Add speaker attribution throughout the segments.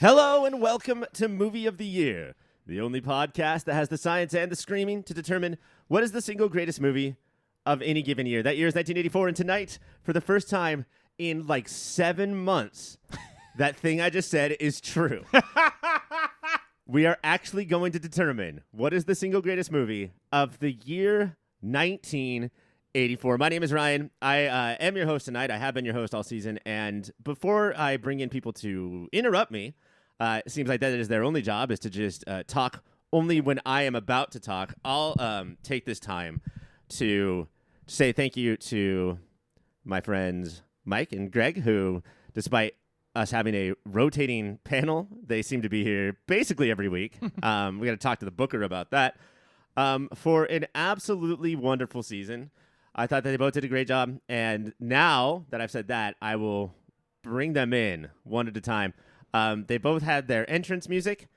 Speaker 1: Hello and welcome to Movie of the Year, the only podcast that has the science and the screaming to determine what is the single greatest movie of any given year. That year is 1984, and tonight, for the first time in like 7 months, that thing I just said is true. We are actually going to determine what is the single greatest movie of the year 1984. My name is Ryan. I am your host tonight. I have been your host all season, and before I bring in people to interrupt me, it seems like that is their only job, is to just talk only when I am about to talk. I'll take this time to say thank you to my friends Mike and Greg, who, despite us having a rotating panel, they seem to be here basically every week. We got to talk to the booker about that. For an absolutely wonderful season. I thought that they both did a great job, and now that I've said that, I will bring them in one at a time. They both had their entrance music,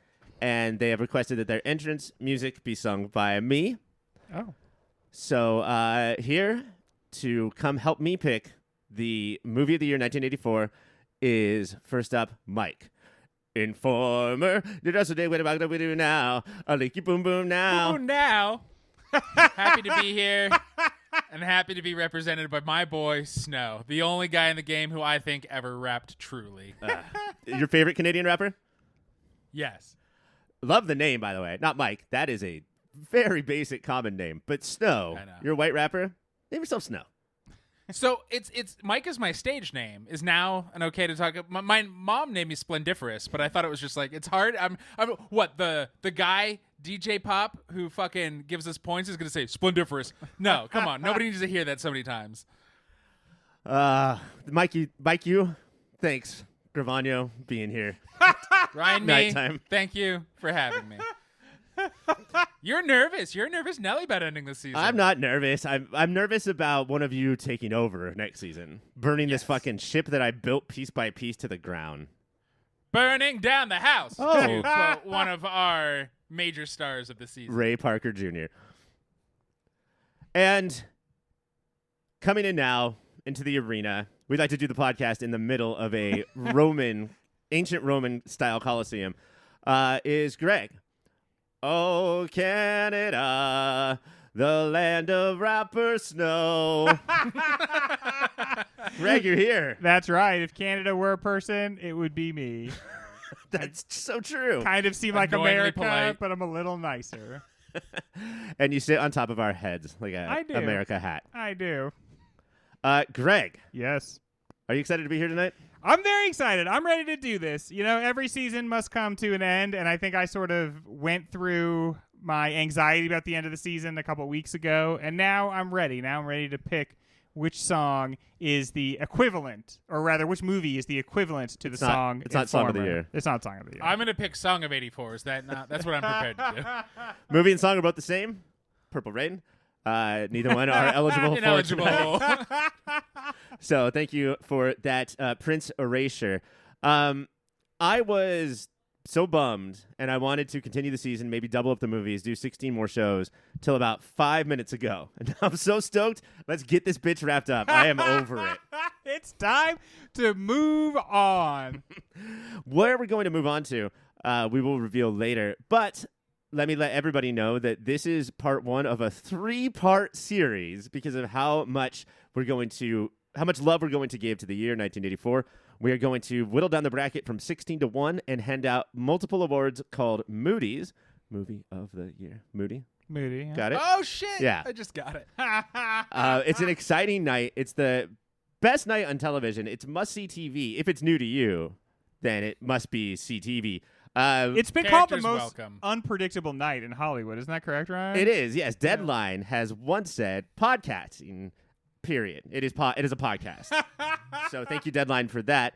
Speaker 1: and they have requested that their entrance music be sung by me.
Speaker 2: Oh.
Speaker 1: So here to come help me pick the movie of the year 1984 is, first up, Mike. Informer, did us today, what about we do now? A leaky boom boom now.
Speaker 2: Boom now. Happy to be here. And happy to be represented by my boy, Snow, the only guy in the game who I think ever rapped truly.
Speaker 1: Your favorite Canadian rapper?
Speaker 2: Yes.
Speaker 1: Love the name, by the way. Not Mike. That is a very basic common name. But Snow,
Speaker 2: I know.
Speaker 1: you're a white rapper. Name yourself Snow.
Speaker 2: So it's Mike is my stage name. Is now an okay to talk? My mom named me Splendiferous, but I thought it was just like, it's hard. I'm what, the guy DJ Pop who fucking gives us points is gonna say Splendiferous. No, come on, nobody needs to hear that so many times.
Speaker 1: Mike, you, thanks, Gravano, being here.
Speaker 2: Ryan,
Speaker 1: Nighttime.
Speaker 2: Thank you for having me. You're nervous. You're a nervous Nelly about ending the season.
Speaker 1: I'm not nervous. I'm nervous about one of you taking over next season, burning this fucking ship that I built piece by piece to the ground.
Speaker 2: Burning down the house.
Speaker 1: Oh.
Speaker 2: To quote one of our major stars of the season.
Speaker 1: Ray Parker Jr. And coming in now into the arena, we'd like to do the podcast in the middle of a ancient Roman style Coliseum, is Greg. Oh, Canada, the land of rapper Snow. Greg, you're here.
Speaker 3: That's right. If Canada were a person, it would be me.
Speaker 1: That's so true.
Speaker 3: Kind of seem like
Speaker 2: Annoyingly
Speaker 3: America,
Speaker 2: polite.
Speaker 3: but I'm a little nicer.
Speaker 1: And you sit on top of our heads like
Speaker 3: I
Speaker 1: a
Speaker 3: do.
Speaker 1: America hat.
Speaker 3: I do.
Speaker 1: Greg,
Speaker 3: Yes.
Speaker 1: are you excited to be here tonight?
Speaker 3: I'm very excited. I'm ready to do this. You know, every season must come to an end, and I think I sort of went through my anxiety about the end of the season a couple weeks ago, and now I'm ready. Now I'm ready to pick which song is the equivalent, or rather, which movie is the equivalent to the song.
Speaker 1: It's not Song of the
Speaker 3: Informer.
Speaker 1: Year.
Speaker 3: It's not Song of the Year.
Speaker 2: I'm going to pick Song of 84. Is that not? That's what I'm prepared to do.
Speaker 1: Movie and song are both the same. Purple Rain. Neither one are eligible for
Speaker 2: Ineligible.
Speaker 1: tonight. So thank you for that, Prince Erasure. I was so bummed, and I wanted to continue the season, maybe double up the movies, do 16 more shows, till about 5 minutes ago. And I'm so stoked. Let's get this bitch wrapped up. I am over it.
Speaker 3: It's time to move on.
Speaker 1: Where we're going to move on to, we will reveal later. But let me let everybody know that this is part one of a 3-part series because of how much love we're going to give to the year 1984. We are going to whittle down the bracket from 16 to 1 and hand out multiple awards called Mooties. Movie of the Year. Moody?
Speaker 3: Moody. Yeah.
Speaker 1: Got it?
Speaker 2: Oh, shit.
Speaker 1: Yeah.
Speaker 2: I just got it.
Speaker 1: It's an exciting night. It's the best night on television. It's must-see TV. If it's new to you, then it must be CTV.
Speaker 3: It's been called the
Speaker 2: Characters
Speaker 3: most
Speaker 2: welcome.
Speaker 3: unpredictable night in Hollywood. Isn't that correct, Ryan?
Speaker 1: It is, yes. Deadline has once said podcasting, period. It is a podcast. So thank you, Deadline, for that.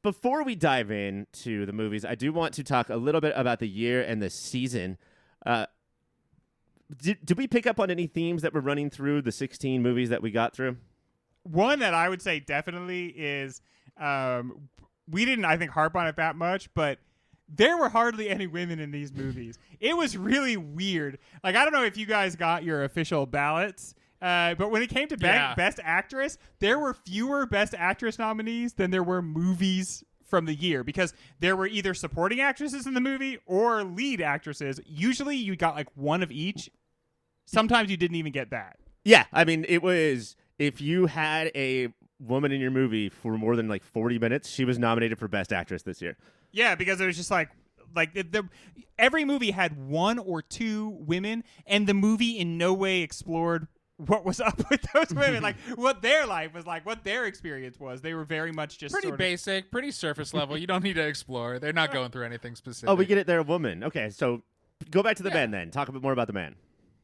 Speaker 1: Before we dive into the movies, I do want to talk a little bit about the year and the season. Did we pick up on any themes that were running through the 16 movies that we got through?
Speaker 3: One that I would say definitely is we didn't, I think, harp on it that much, but there were hardly any women in these movies. It was really weird. Like, I don't know if you guys got your official ballots, but when it came to Best Actress, there were fewer Best Actress nominees than there were movies from the year because there were either supporting actresses in the movie or lead actresses. Usually you got like one of each. Sometimes you didn't even get that.
Speaker 1: Yeah, I mean, it was if you had a woman in your movie for more than like 40 minutes, she was nominated for Best Actress this year.
Speaker 3: Yeah, because it was just like every movie had one or two women, and the movie in no way explored what was up with those women, like what their life was like, what their experience was. They were very much just
Speaker 2: pretty basic, pretty surface level. You don't need to explore. They're not going through anything specific.
Speaker 1: Oh, we get it. They're a woman. Okay, so go back to the men then. Talk a bit more about the men.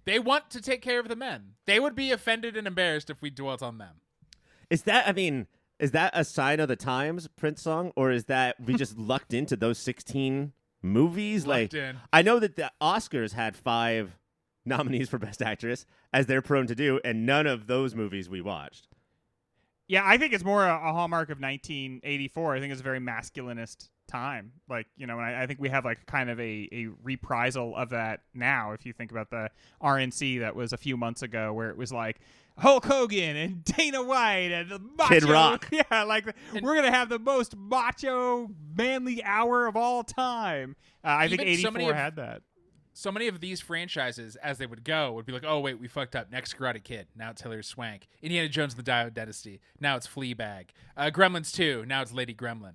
Speaker 2: They want to take care of the men. They would be offended and embarrassed if we dwelt on them.
Speaker 1: Is that a sign of the times, Prince song, or is that we just lucked into those 16 movies?
Speaker 2: Lucked in.
Speaker 1: I know that the Oscars had 5 nominees for Best Actress, as they're prone to do, and none of those movies we watched.
Speaker 3: Yeah, I think it's more a hallmark of 1984. I think it's a very masculinist time. Like, you know, and I think we have like kind of a reprisal of that now. If you think about the RNC that was a few months ago, where it was like Hulk Hogan and Dana White and the macho,
Speaker 1: Kid Rock.
Speaker 3: Yeah, like we're gonna have the most macho, manly hour of all time. I think 84 had that.
Speaker 2: So many of these franchises, as they would go, would be like, oh, wait, we fucked up. Next Karate Kid. Now it's Hilary Swank. Indiana Jones and the Dial of Dynasty. Now it's Fleabag. Gremlins 2. Now it's Lady Gremlin.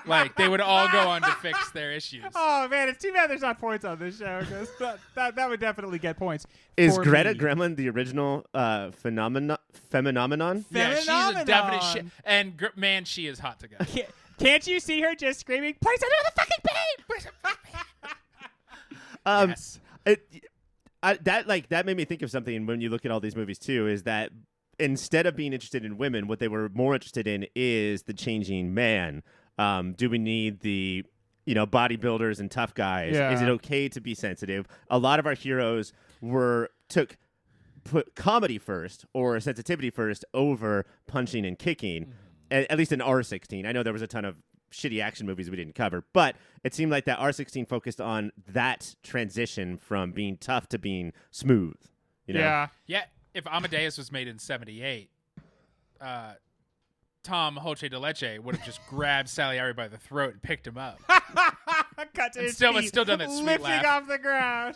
Speaker 2: Like, they would all go on to fix their issues.
Speaker 3: Oh, man, it's too bad there's not points on this show, because that would definitely get points.
Speaker 1: Is Greta Gremlin the original phenomenon?
Speaker 2: Yeah, she's a definite shit. And, man, she is hot to go.
Speaker 3: Can't you see her just screaming, place under the fucking pain! Place under the fucking pain!
Speaker 2: Yes.
Speaker 1: That made me think of something when you look at all these movies too, is that instead of being interested in women, what they were more interested in is the changing man. Do we need the bodybuilders and tough guys?
Speaker 3: Yeah.
Speaker 1: Is it okay to be sensitive? A lot of our heroes put comedy first or sensitivity first over punching and kicking, at least in R16. I know there was a ton of shitty action movies we didn't cover, but it seemed like that R16 focused on that transition from being tough to being smooth. You know?
Speaker 2: Yeah. If Amadeus was made in 78, Tom Hoche de Leche would have just grabbed Salieri by the throat and picked him up.
Speaker 3: Cut to his
Speaker 2: still
Speaker 3: feet,
Speaker 2: done that sweet
Speaker 3: lifting
Speaker 2: laugh.
Speaker 3: off the ground.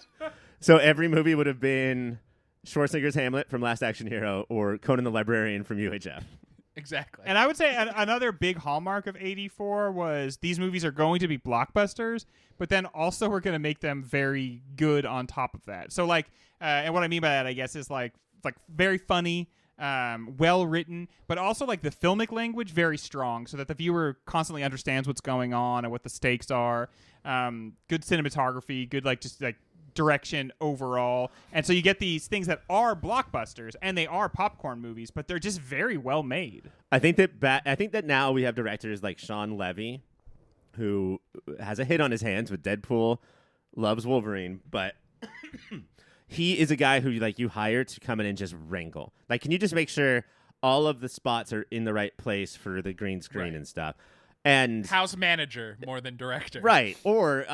Speaker 1: So every movie would have been Schwarzenegger's Hamlet from Last Action Hero or Conan the Librarian from UHF.
Speaker 2: Exactly.
Speaker 3: And I would say another big hallmark of 84 was these movies are going to be blockbusters, but then also we're going to make them very good on top of that. So like, and what I mean by that, I guess, is like very funny, well written, but also like the filmic language very strong, so that the viewer constantly understands what's going on and what the stakes are. Good cinematography, good just direction overall, and so you get these things that are blockbusters and they are popcorn movies, but they're just very well made.
Speaker 1: I think that now we have directors like Sean Levy, who has a hit on his hands with Deadpool, loves Wolverine, but he is a guy who you hire to come in and just wrangle. Like, can you just make sure all of the spots are in the right place for the green screen and stuff? And
Speaker 2: house manager more than director,
Speaker 1: right? Or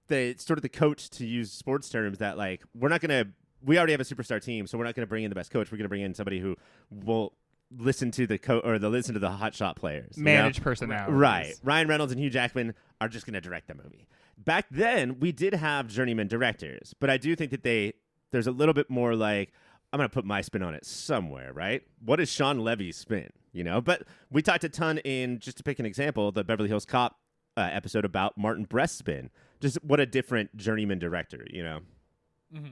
Speaker 1: the sort of the coach, to use sports terms, that we already have a superstar team, so we're not going to bring in the best coach. We're going to bring in somebody who will listen to the listen to the hotshot players,
Speaker 3: manage personalities.
Speaker 1: Right. Ryan Reynolds and Hugh Jackman are just going to direct the movie. Back then, we did have journeyman directors, but I do think that there's a little bit more I'm going to put my spin on it somewhere, right? What is Sean Levy's spin? But we talked a ton in, just to pick an example, the Beverly Hills Cop episode about Martin Brest's spin. Just what a different journeyman director,
Speaker 2: Mm-hmm.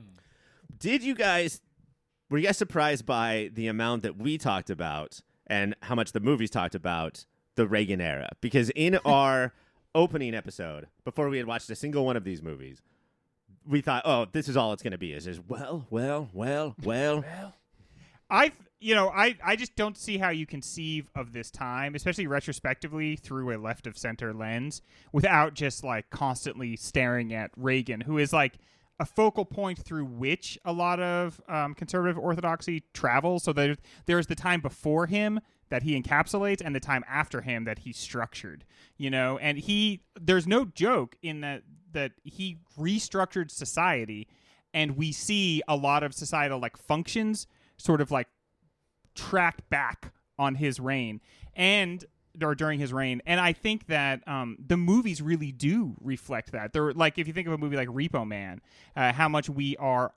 Speaker 1: Were you guys surprised by the amount that we talked about and how much the movies talked about the Reagan era? Because in our opening episode, before we had watched a single one of these movies, we thought, oh, this is all it's going to be. Is just, well.
Speaker 3: I just don't see how you conceive of this time, especially retrospectively through a left of center lens, without just constantly staring at Reagan, who is a focal point through which a lot of conservative orthodoxy travels. So there's the time before him that he encapsulates and the time after him that he's structured, and there's no joke in that he restructured society, and we see a lot of societal functions sort of tracked back on his reign. And or during his reign, and I think that the movies really do reflect that. They're like, if you think of a movie like Repo Man, how much we are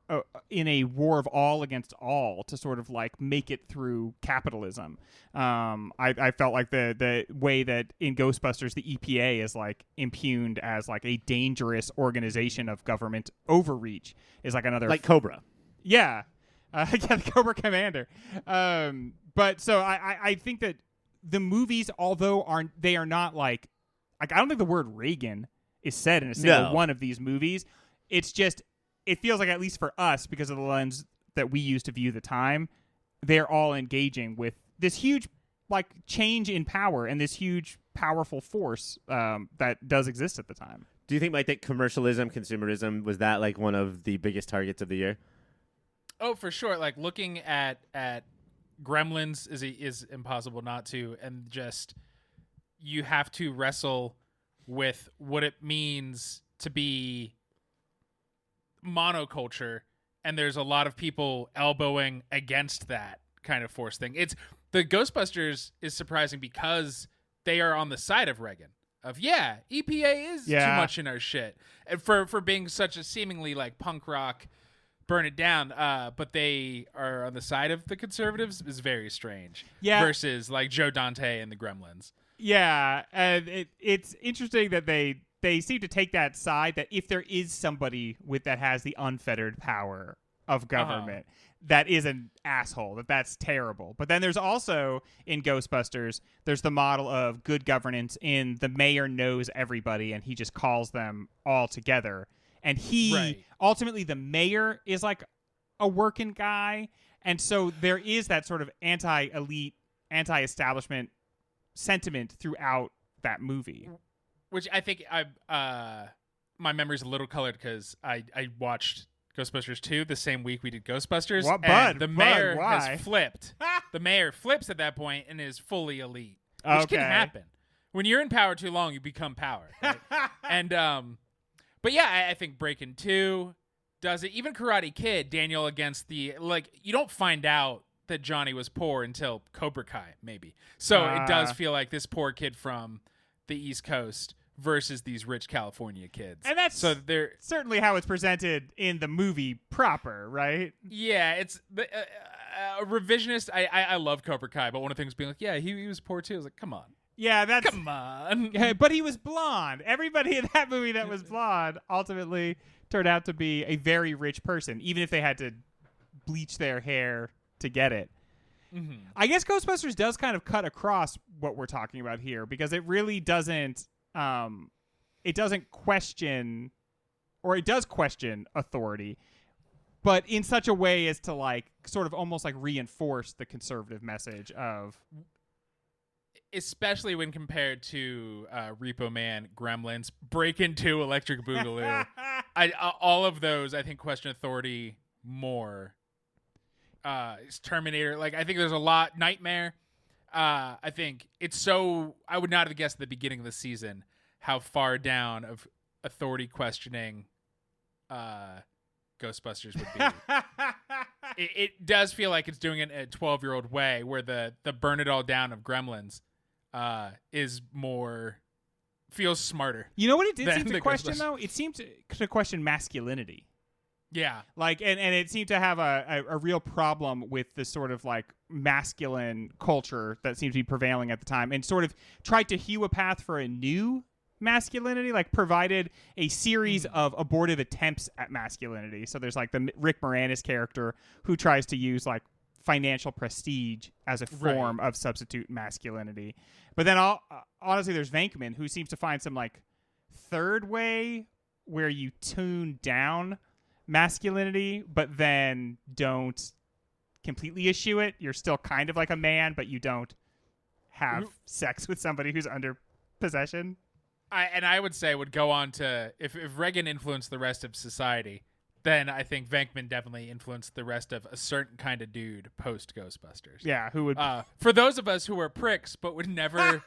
Speaker 3: in a war of all against all to sort of like make it through capitalism. I felt like the way that in Ghostbusters the EPA is like impugned as like a dangerous organization of government overreach is like another
Speaker 1: like Cobra.
Speaker 3: Yeah, the Cobra Commander. But so I think that the movies, although they are not like I don't think the word Reagan is said in a single one of these movies. It's just, it feels like, at least for us, because of the lens that we use to view the time, they're all engaging with this huge like change in power and this huge powerful force that does exist at the time.
Speaker 1: Do you think, Mike, that commercialism, consumerism, was that like one of the biggest targets of the year?
Speaker 2: Oh, for sure. Like looking at Gremlins is impossible not to, and just you have to wrestle with what it means to be monoculture, and there's a lot of people elbowing against that kind of force thing. It's the Ghostbusters is surprising because they are on the side of Reagan. Of EPA is too much in our shit, and for being such a seemingly like punk rock, burn it down, but they are on the side of the conservatives is very strange. Yeah, versus like Joe Dante and the Gremlins. Yeah, and it's interesting that they seem to take that side, that if there is somebody that has the unfettered power of government that is an asshole, that's terrible. But then there's also, in Ghostbusters, there's the model of good governance in the mayor knows everybody and he just calls them all together. And ultimately the mayor is like a working guy. And so there is that sort of anti-elite, anti-establishment sentiment throughout that movie. Which I think my memory's a little colored because I watched Ghostbusters 2 the same week we did Ghostbusters. The mayor has flipped. The mayor flips at that point and is fully elite, which can happen. When you're in power too long, you become power. Right? And but yeah, I think Breakin' 2 does it. Even Karate Kid, Daniel against the you don't find out that Johnny was poor until Cobra Kai, maybe. So it does feel like this poor kid from the East Coast versus these rich California kids. And that's certainly how it's presented in the movie proper, right? Yeah, it's the revisionist. I love Cobra Kai, but one of the things being like, yeah, he was poor too. I was like, come on. Yeah, come on. Yeah, but he was blonde. Everybody in that movie that was blonde ultimately turned out to be a very rich person, even if they had to bleach their hair to get it. Mm-hmm. I guess Ghostbusters does kind of cut across what we're talking about here, because it really doesn't question, or it does question authority, but in such a way as to like sort of almost like reinforce the conservative message of, especially when compared to Repo Man, Gremlins, Breakin' 2, Electric Boogaloo. All of those I think question authority more. It's Terminator. Like, I think there's a lot. Nightmare. I think it's so. I would not have guessed at the beginning of the season how far down of authority questioning Ghostbusters would be. It does feel like it's doing it in a 12-year-old way, where the burn it all down of Gremlins is more, feels smarter. You know what it did seem to question, though? It seemed to question masculinity. Yeah. Like, and it seemed to have a real problem with this sort of like masculine culture that seemed to be prevailing at the time, and sort of tried to hew a path for a new masculinity, like provided a series of abortive attempts at masculinity. So there's like the Rick Moranis character who tries to use like financial prestige as a form of substitute masculinity. But then honestly, there's Venkman, who seems to find some like third way where you tune down masculinity, but then don't completely eschew it. You're still kind of like a man, but you don't have sex with somebody who's under possession. I would say would go on to, if Reagan influenced the rest of society, then I think Venkman definitely influenced the rest of a certain kind of dude post Ghostbusters. Yeah, who would for those of us who were pricks but would never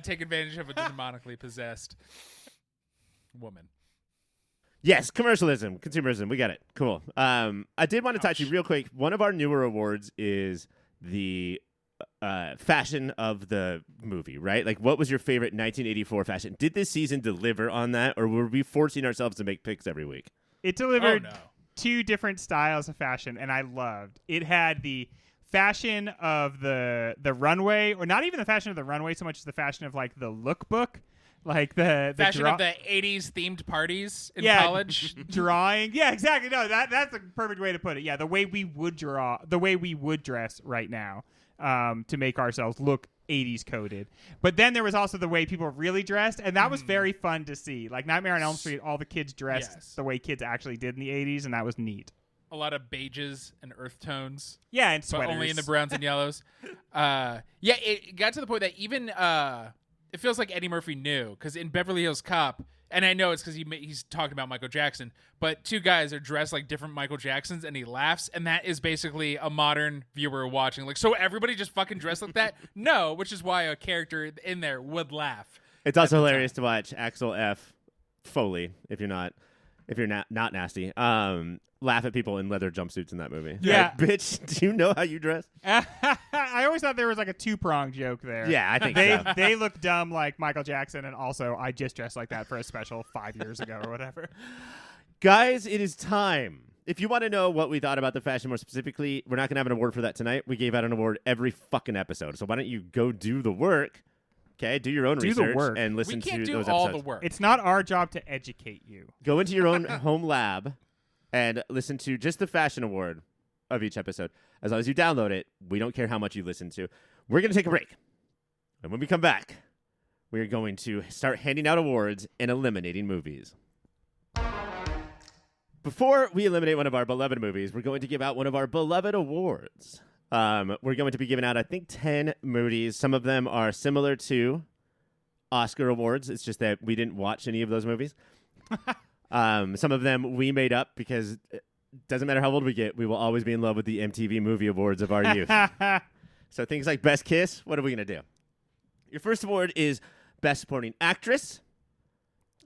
Speaker 2: take advantage of a demonically possessed woman.
Speaker 1: Yes, commercialism, consumerism, we get it. Cool. I did want to touch you real quick. One of our newer awards is the fashion of the movie, right? Like, what was your favorite 1984 fashion? Did this season deliver on that, or were we forcing ourselves to make picks every week?
Speaker 3: It delivered
Speaker 2: Oh, no.
Speaker 3: 2 different styles of fashion, and I loved. It had the fashion of the runway, or not even the fashion of the runway so much as the fashion of like the lookbook, like the
Speaker 2: Fashion of the 80s themed parties in
Speaker 3: Yeah,
Speaker 2: college.
Speaker 3: drawing. Yeah, exactly. No, that's a perfect way to put it. Yeah, the way we would draw, the way we would dress right now, to make ourselves look 80s coded. But then there was also the way people really dressed, and that was very fun to see. Like Nightmare on Elm Street, all the kids dressed
Speaker 2: Yes.
Speaker 3: the way kids actually did in the 80s, and that was neat.
Speaker 2: A lot of beiges and earth tones.
Speaker 3: Yeah, and
Speaker 2: But
Speaker 3: sweaters.
Speaker 2: only in the browns and yellows. It got to the point that even it feels like Eddie Murphy knew, because in Beverly Hills Cop, and I know it's because he's talking about Michael Jackson, but 2 guys are dressed like different Michael Jacksons, and he laughs, and that is basically a modern viewer watching. Like, so everybody just fucking dressed like that? No, which is why a character in there would laugh.
Speaker 1: It's also hilarious to watch Axel F. Foley, if you're not nasty, laugh at people in leather jumpsuits in that movie.
Speaker 3: Yeah.
Speaker 1: Like, bitch, do you know how you dress?
Speaker 3: I always thought there was like a 2-pronged joke there.
Speaker 1: Yeah, I think so.
Speaker 3: They look dumb like Michael Jackson, and also I just dressed like that for a special 5 years ago or whatever.
Speaker 1: Guys, it is time. If you want to know what we thought about the fashion more specifically, we're not going to have an award for that tonight. We gave out an award every fucking episode. So why don't you go do the work, okay? Do your own
Speaker 3: Do the
Speaker 1: research
Speaker 3: work.
Speaker 1: and
Speaker 2: We
Speaker 1: listen
Speaker 2: can't
Speaker 1: to
Speaker 2: do
Speaker 1: those
Speaker 2: all
Speaker 1: episodes.
Speaker 2: the work.
Speaker 3: It's not our job to educate you.
Speaker 1: Go into your own home lab and listen to just the fashion award of each episode. As long as you download it, we don't care how much you listen to. We're going to take a break. And when we come back, we are going to start handing out awards and eliminating movies. Before we eliminate one of our beloved movies, we're going to give out one of our beloved awards. We're going to be giving out, I think, 10 Mooties. Some of them are similar to Oscar awards. It's just that we didn't watch any of those movies. Some of them we made up because it doesn't matter how old we get, we will always be in love with the MTV Movie Awards of our youth. So things like Best Kiss, what are we going to do? Your first award is Best Supporting Actress.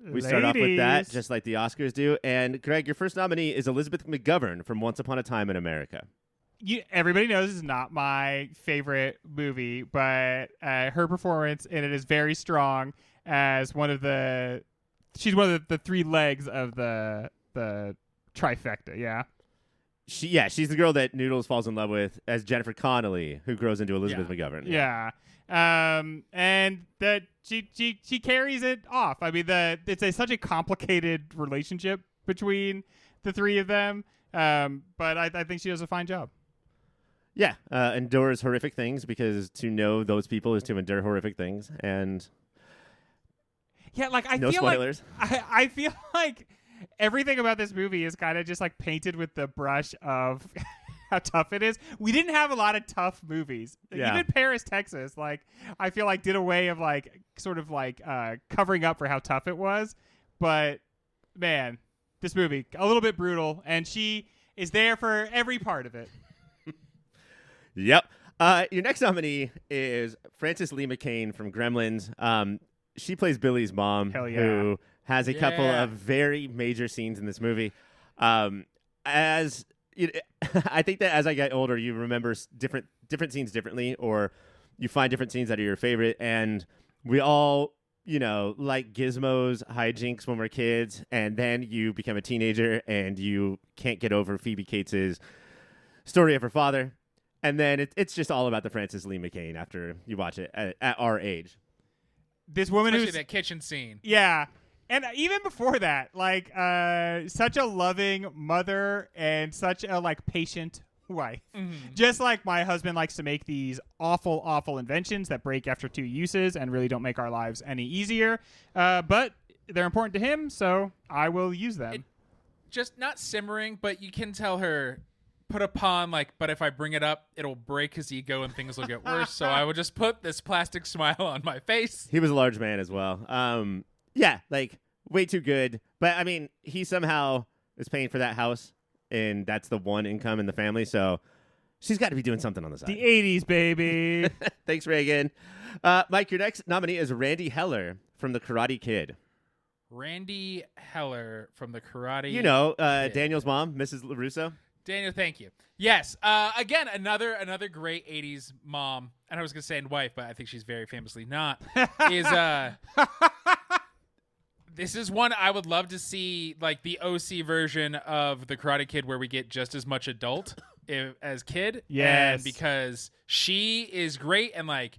Speaker 1: We start off with that,
Speaker 3: Ladies.
Speaker 1: just like the Oscars do. And Greg, your first nominee is Elizabeth McGovern from Once Upon a Time in America.
Speaker 3: Everybody knows this is not my favorite movie, but her performance in it is very strong as she's one of the 3 legs of the trifecta, yeah?
Speaker 1: She's the girl that Noodles falls in love with as Jennifer Connelly, who grows into Elizabeth McGovern.
Speaker 3: Yeah. And that she carries it off. I mean, it's such a complicated relationship between the 3 of them, but I think she does a fine job.
Speaker 1: Yeah, endures horrific things because to know those people is to endure horrific things. And
Speaker 3: Yeah, like I
Speaker 1: no
Speaker 3: feel
Speaker 1: spoilers.
Speaker 3: like I feel like everything about this movie is kind of just like painted with the brush of how tough it is. We didn't have a lot of tough movies.
Speaker 1: Yeah.
Speaker 3: Even Paris, Texas, like I feel like did a way of like sort of like covering up for how tough it was. But man, this movie a little bit brutal, and she is there for every part of it.
Speaker 1: Yep. Your next nominee is Frances Lee McCain from Gremlins. She plays Billy's mom,
Speaker 3: Hell yeah.
Speaker 1: who has a couple
Speaker 2: Yeah.
Speaker 1: of very major scenes in this movie. I think that as I get older, you remember different scenes differently, or you find different scenes that are your favorite. And we all, like Gizmo's hijinks when we're kids, and then you become a teenager and you can't get over Phoebe Cates' story of her father. And then it's just all about the Frances Lee McCain after you watch it at our age.
Speaker 3: This woman
Speaker 2: Especially
Speaker 3: who's
Speaker 2: that kitchen scene.
Speaker 3: yeah. And even before that, like such a loving mother and such a like patient wife. Just like my husband likes to make these awful, awful inventions that break after 2 uses and really don't make our lives any easier. But they're important to him, so I will use them.
Speaker 2: Just not simmering, but you can tell her put upon but if I bring it up, it'll break his ego and things will get worse. So I will just put this plastic smile on my face.
Speaker 1: He was a large man as well. Yeah, like way too good. But I mean, he somehow is paying for that house, and that's the one income in the family. So she's got to be doing something on the side.
Speaker 3: The 80s, baby.
Speaker 1: Thanks, Reagan. Mike, your next nominee is Randy Heller from The Karate Kid.
Speaker 2: Randy Heller from the Karate.
Speaker 1: Daniel's mom, Mrs. LaRusso.
Speaker 2: Daniel, thank you. Yes. Again, another great 80s mom, and I was going to say wife, but I think she's very famously not, is this is one I would love to see, like the OC version of The Karate Kid, where we get just as much adult as kid.
Speaker 3: Yes.
Speaker 2: And because she is great, and like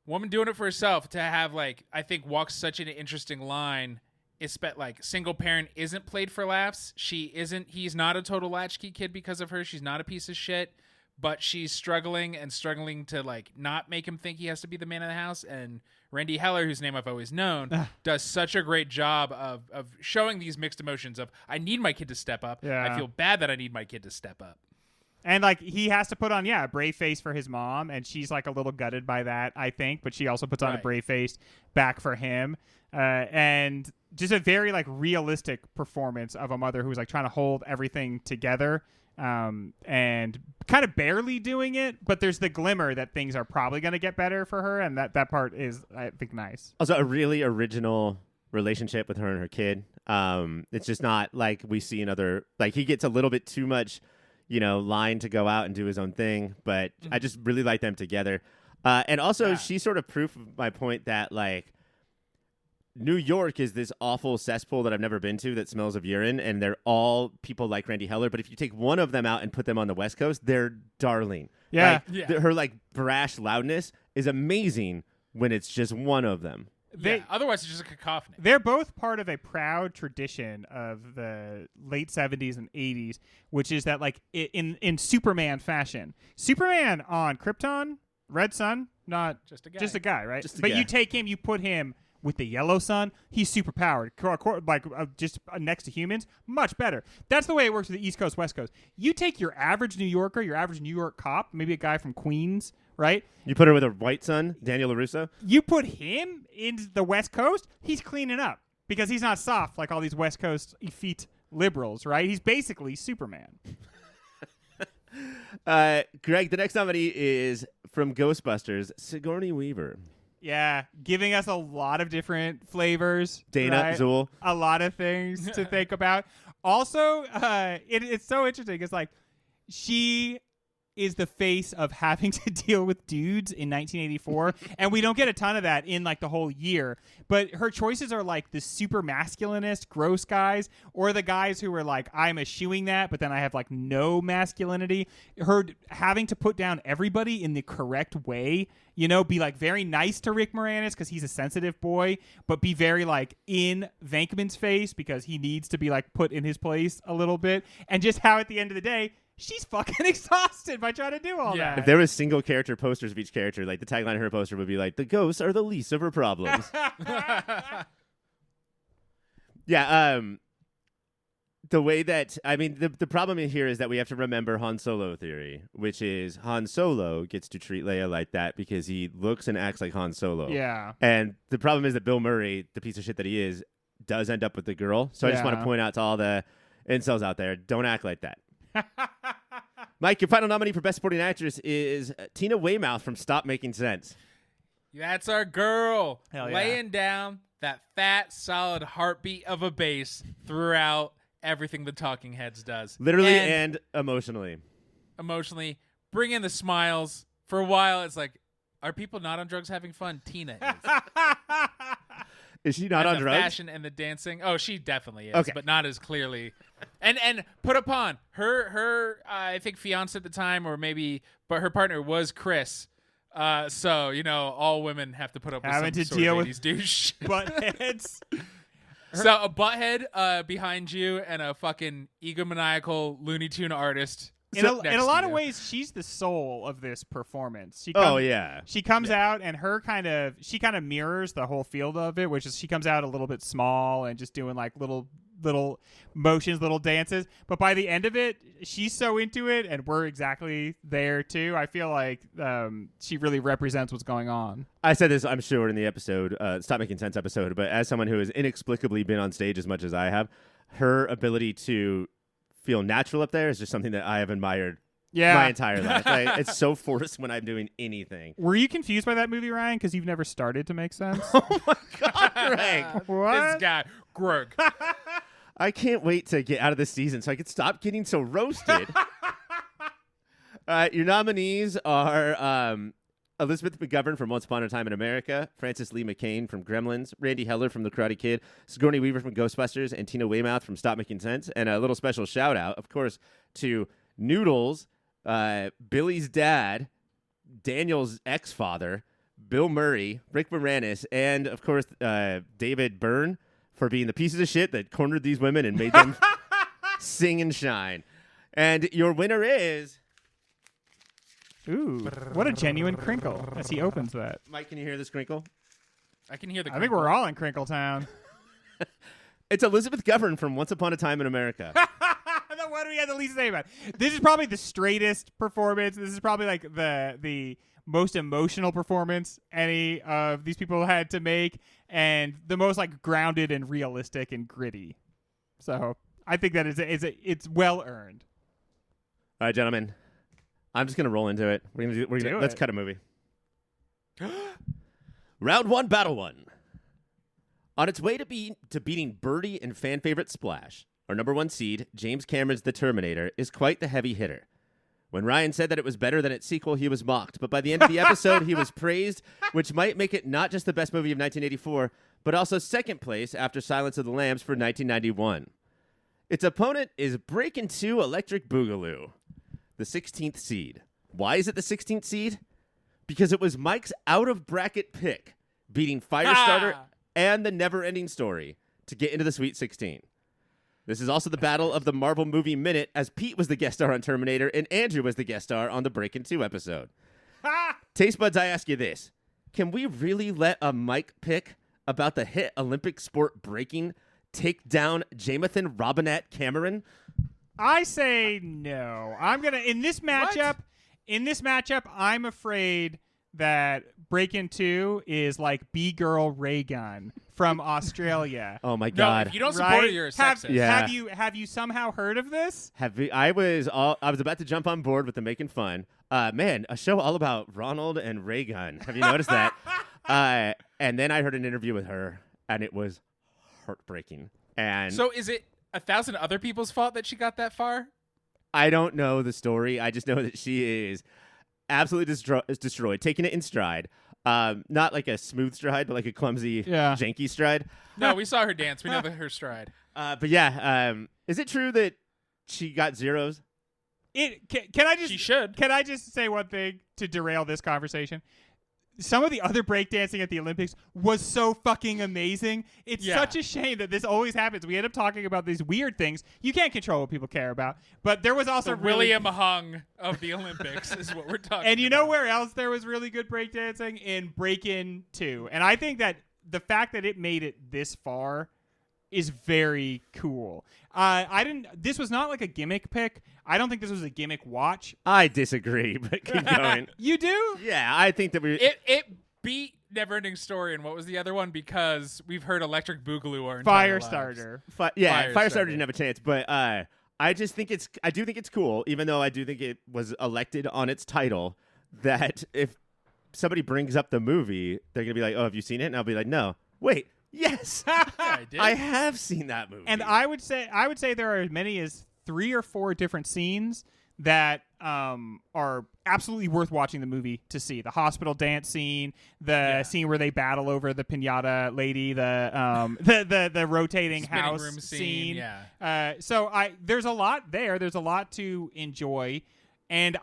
Speaker 2: woman doing it for herself to have, like, I think walks such an interesting line. It's like single parent isn't played for laughs. He's not a total latchkey kid because of her. She's not a piece of shit, but she's struggling to like not make him think he has to be the man of the house. And Randy Heller, whose name I've always known, does such a great job of showing these mixed emotions of, I need my kid to step up.
Speaker 3: Yeah.
Speaker 2: I feel bad that I need my kid to step up.
Speaker 3: And like he has to put on, a brave face for his mom, and she's like a little gutted by that, I think, but she also puts on a brave face back for him. And just a very like realistic performance of a mother who's like trying to hold everything together, and kind of barely doing it, but there's the glimmer that things are probably going to get better for her, and that part is, I think, nice.
Speaker 1: Also, a really original relationship with her and her kid. It's just not like we see in other, like he gets a little bit too much, line to go out and do his own thing, but I just really like them together. And also, she's sort of proof of my point that like New York is this awful cesspool that I've never been to that smells of urine, and they're all people like Randy Heller. But if you take one of them out and put them on the West Coast, they're darling.
Speaker 3: Yeah.
Speaker 1: Her like brash loudness is amazing when it's just one of them.
Speaker 2: Otherwise, it's just a cacophony.
Speaker 3: They're both part of a proud tradition of the late 70s and 80s, which is that like in Superman fashion, Superman on Krypton, Red Sun, not
Speaker 2: just a
Speaker 3: guy, right?
Speaker 1: Just a
Speaker 3: but
Speaker 1: guy.
Speaker 3: You take him, you put him with the yellow sun, he's super powered, just next to humans, much better. That's the way it works with the East Coast, West Coast. You take your average New Yorker, your average New York cop, maybe a guy from Queens, right?
Speaker 1: You put her with a white son, Daniel LaRusso.
Speaker 3: You put him in the West Coast, he's cleaning up because he's not soft like all these West Coast effete liberals, right? He's basically Superman.
Speaker 1: Greg, the next nominee is from Ghostbusters, Sigourney Weaver.
Speaker 3: Yeah, giving us a lot of different flavors.
Speaker 1: Dana,
Speaker 3: right?
Speaker 1: Zool.
Speaker 3: A lot of things to think about. Also, it's so interesting. It's like she is the face of having to deal with dudes in 1984, and we don't get a ton of that in like the whole year. But her choices are like the super masculinist, gross guys, or the guys who are like, I'm eschewing that, but then I have like no masculinity. Her having to put down everybody in the correct way, be like very nice to Rick Moranis because he's a sensitive boy, but be very like in Venkman's face because he needs to be like put in his place a little bit. And just how at the end of the day, she's fucking exhausted by trying to do all that.
Speaker 1: If there was single character posters of each character, like the tagline of her poster would be like, the ghosts are the least of her problems. The way that, the problem here is that we have to remember Han Solo theory, which is Han Solo gets to treat Leia like that because he looks and acts like Han Solo.
Speaker 3: Yeah.
Speaker 1: And the problem is that Bill Murray, the piece of shit that he is, does end up with the girl. So I just want to point out to all the incels out there, don't act like that. Mike, your final nominee for Best Supporting Actress is Tina Weymouth from Stop Making Sense.
Speaker 2: That's our girl.
Speaker 3: Hell yeah.
Speaker 2: Laying down that fat, solid heartbeat of a bass throughout everything the Talking Heads does.
Speaker 1: Literally and emotionally.
Speaker 2: Emotionally. Bring in the smiles. For a while, it's like, are people not on drugs having fun? Tina is.
Speaker 1: Is she not
Speaker 2: and
Speaker 1: on
Speaker 2: the
Speaker 1: drugs?
Speaker 2: Fashion and the dancing. Oh, she definitely is,
Speaker 1: okay.
Speaker 2: But not as clearly. And put upon her I think fiance at the time, but her partner was Chris. So all women have to put up with
Speaker 3: having
Speaker 2: some
Speaker 3: to
Speaker 2: sort
Speaker 3: deal
Speaker 2: of
Speaker 3: with
Speaker 2: 80s douche.
Speaker 3: Buttheads.
Speaker 2: So a butthead behind you and a fucking egomaniacal Looney Tune artist.
Speaker 3: In a lot of ways, she's the soul of this performance. She comes out, and she kind of mirrors the whole field of it, which is she comes out a little bit small and just doing like little motions, little dances. But by the end of it, she's so into it, and we're exactly there too. I feel like she really represents what's going on.
Speaker 1: I said this, I'm sure, in the episode, Stop Making Sense episode, but as someone who has inexplicably been on stage as much as I have, her ability to feel natural up there is just something that I have admired my entire life. It's so forced when I'm doing anything.
Speaker 3: Were you confused by that movie, Ryan? Because you've never started to make sense?
Speaker 1: Oh my God, Greg.
Speaker 3: What?
Speaker 2: This guy, Greg.
Speaker 1: I can't wait to get out of this season so I can stop getting so roasted. Your nominees are Elizabeth McGovern from Once Upon a Time in America, Frances Lee McCain from Gremlins, Randy Heller from The Karate Kid, Sigourney Weaver from Ghostbusters, and Tina Weymouth from Stop Making Sense. And a little special shout out, of course, to Noodles, Billy's dad, Daniel's ex-father, Bill Murray, Rick Moranis, and, of course, David Byrne for being the pieces of shit that cornered these women and made them sing and shine. And your winner is...
Speaker 3: Ooh, what a genuine crinkle as he opens that.
Speaker 1: Mike, can you hear this crinkle?
Speaker 2: I can hear the
Speaker 3: I think we're all in Crinkle Town.
Speaker 1: It's Elizabeth Govern from Once Upon a Time in America.
Speaker 3: What do we have the least to say about it? This is probably the straightest performance. This is probably like the most emotional performance any of these people had to make, and the most like grounded and realistic and gritty. So I think that it's well earned.
Speaker 1: All right, gentlemen. I'm just gonna roll into it. Let's cut a movie. Round 1, Battle 1. On its way to beating Birdie and fan favorite Splash, our number 1 seed, James Cameron's The Terminator, is quite the heavy hitter. When Ryan said that it was better than its sequel, he was mocked. But by the end of the episode, he was praised, which might make it not just the best movie of 1984, but also second place after Silence of the Lambs for 1991. Its opponent is Breakin' 2 Electric Boogaloo, the 16th seed. Why is it the 16th seed? Because it was Mike's out-of-bracket pick, beating Firestarter and The Never-Ending Story to get into the Sweet 16. This is also the battle of the Marvel Movie Minute, as Pete was the guest star on Terminator and Andrew was the guest star on the Breakin' 2 episode. Taste buds, I ask you this. Can we really let a Mike pick about the hit Olympic sport breaking take down Jamathan Robinette Cameron?
Speaker 3: I say no. I'm gonna in this matchup. In this matchup, I'm afraid that Breakin' 2 is like B-Girl Ray Gun from Australia.
Speaker 1: Oh my
Speaker 2: No,
Speaker 1: God!
Speaker 2: if you don't support it, you're a sexist.
Speaker 3: Have you somehow heard of this?
Speaker 1: I was about to jump on board with the making fun. Man, a show all about Ronald and Ray Gun. Have you noticed that? And then I heard an interview with her, and it was heartbreaking. And
Speaker 2: so is it 1,000 other people's fault that she got that far?
Speaker 1: I don't know the story. I just know that she is absolutely destroyed, taking it in stride. Not like a smooth stride, but like a clumsy, janky stride.
Speaker 2: No, we saw her dance. We know her stride.
Speaker 1: But yeah, is it true that she got zeros?
Speaker 3: Can I just?
Speaker 2: She should.
Speaker 3: Can I just say one thing to derail this conversation? Some of the other breakdancing at the Olympics was so fucking amazing. It's such a shame that this always happens. We end up talking about these weird things. You can't control what people care about. But there was also
Speaker 2: the William Hung of the Olympics is what we're talking about.
Speaker 3: And you know where else there was really good breakdancing? In Breakin' 2. And I think that the fact that it made it this far is very cool. This was not like a gimmick pick. I don't think this was a gimmick watch.
Speaker 1: I disagree, but keep going.
Speaker 3: You do?
Speaker 1: Yeah, I think that
Speaker 2: it beat Neverending Story, and what was the other one? Because we've heard Electric Boogaloo our entire
Speaker 3: Firestarter.
Speaker 1: Firestarter didn't have a chance, but I do think it's cool, even though I do think it was elected on its title, that if somebody brings up the movie, they're gonna be like, "Oh, have you seen it?" And I'll be like, "No." Wait. Yes,
Speaker 2: I did.
Speaker 1: I have seen that movie,
Speaker 3: and I would say there are as many as 3 or 4 different scenes that are absolutely worth watching the movie to see. The hospital dance scene, the scene where they battle over the piñata lady, the rotating
Speaker 2: spinning
Speaker 3: house
Speaker 2: room scene.
Speaker 3: Yeah. So there's a lot there. There's a lot to enjoy, and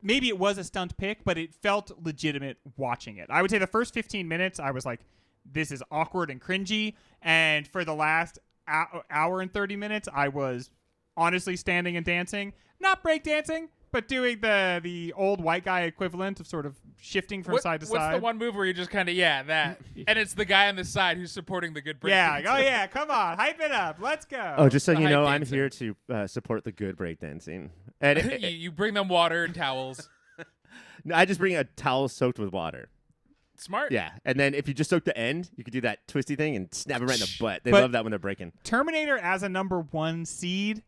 Speaker 3: maybe it was a stunt pick, but it felt legitimate watching it. I would say the first 15 minutes, I was like, this is awkward and cringy. And for the last hour and 30 minutes, I was honestly standing and dancing. Not break dancing, but doing the old white guy equivalent of sort of shifting from side to side.
Speaker 2: What's the one move where you're just kind of, that. And it's the guy on the side who's supporting the good break dancing.
Speaker 3: Oh, yeah, come on. Hype it up. Let's go.
Speaker 1: Oh, just so you know, I'm here to support the good breakdancing. And
Speaker 2: you bring them water and towels.
Speaker 1: No, I just bring a towel soaked with water.
Speaker 2: Smart.
Speaker 1: Yeah, and then if you just soak the end, you could do that twisty thing and snap it right in the butt. They love that when they're breaking.
Speaker 3: Terminator as a number 1 seed,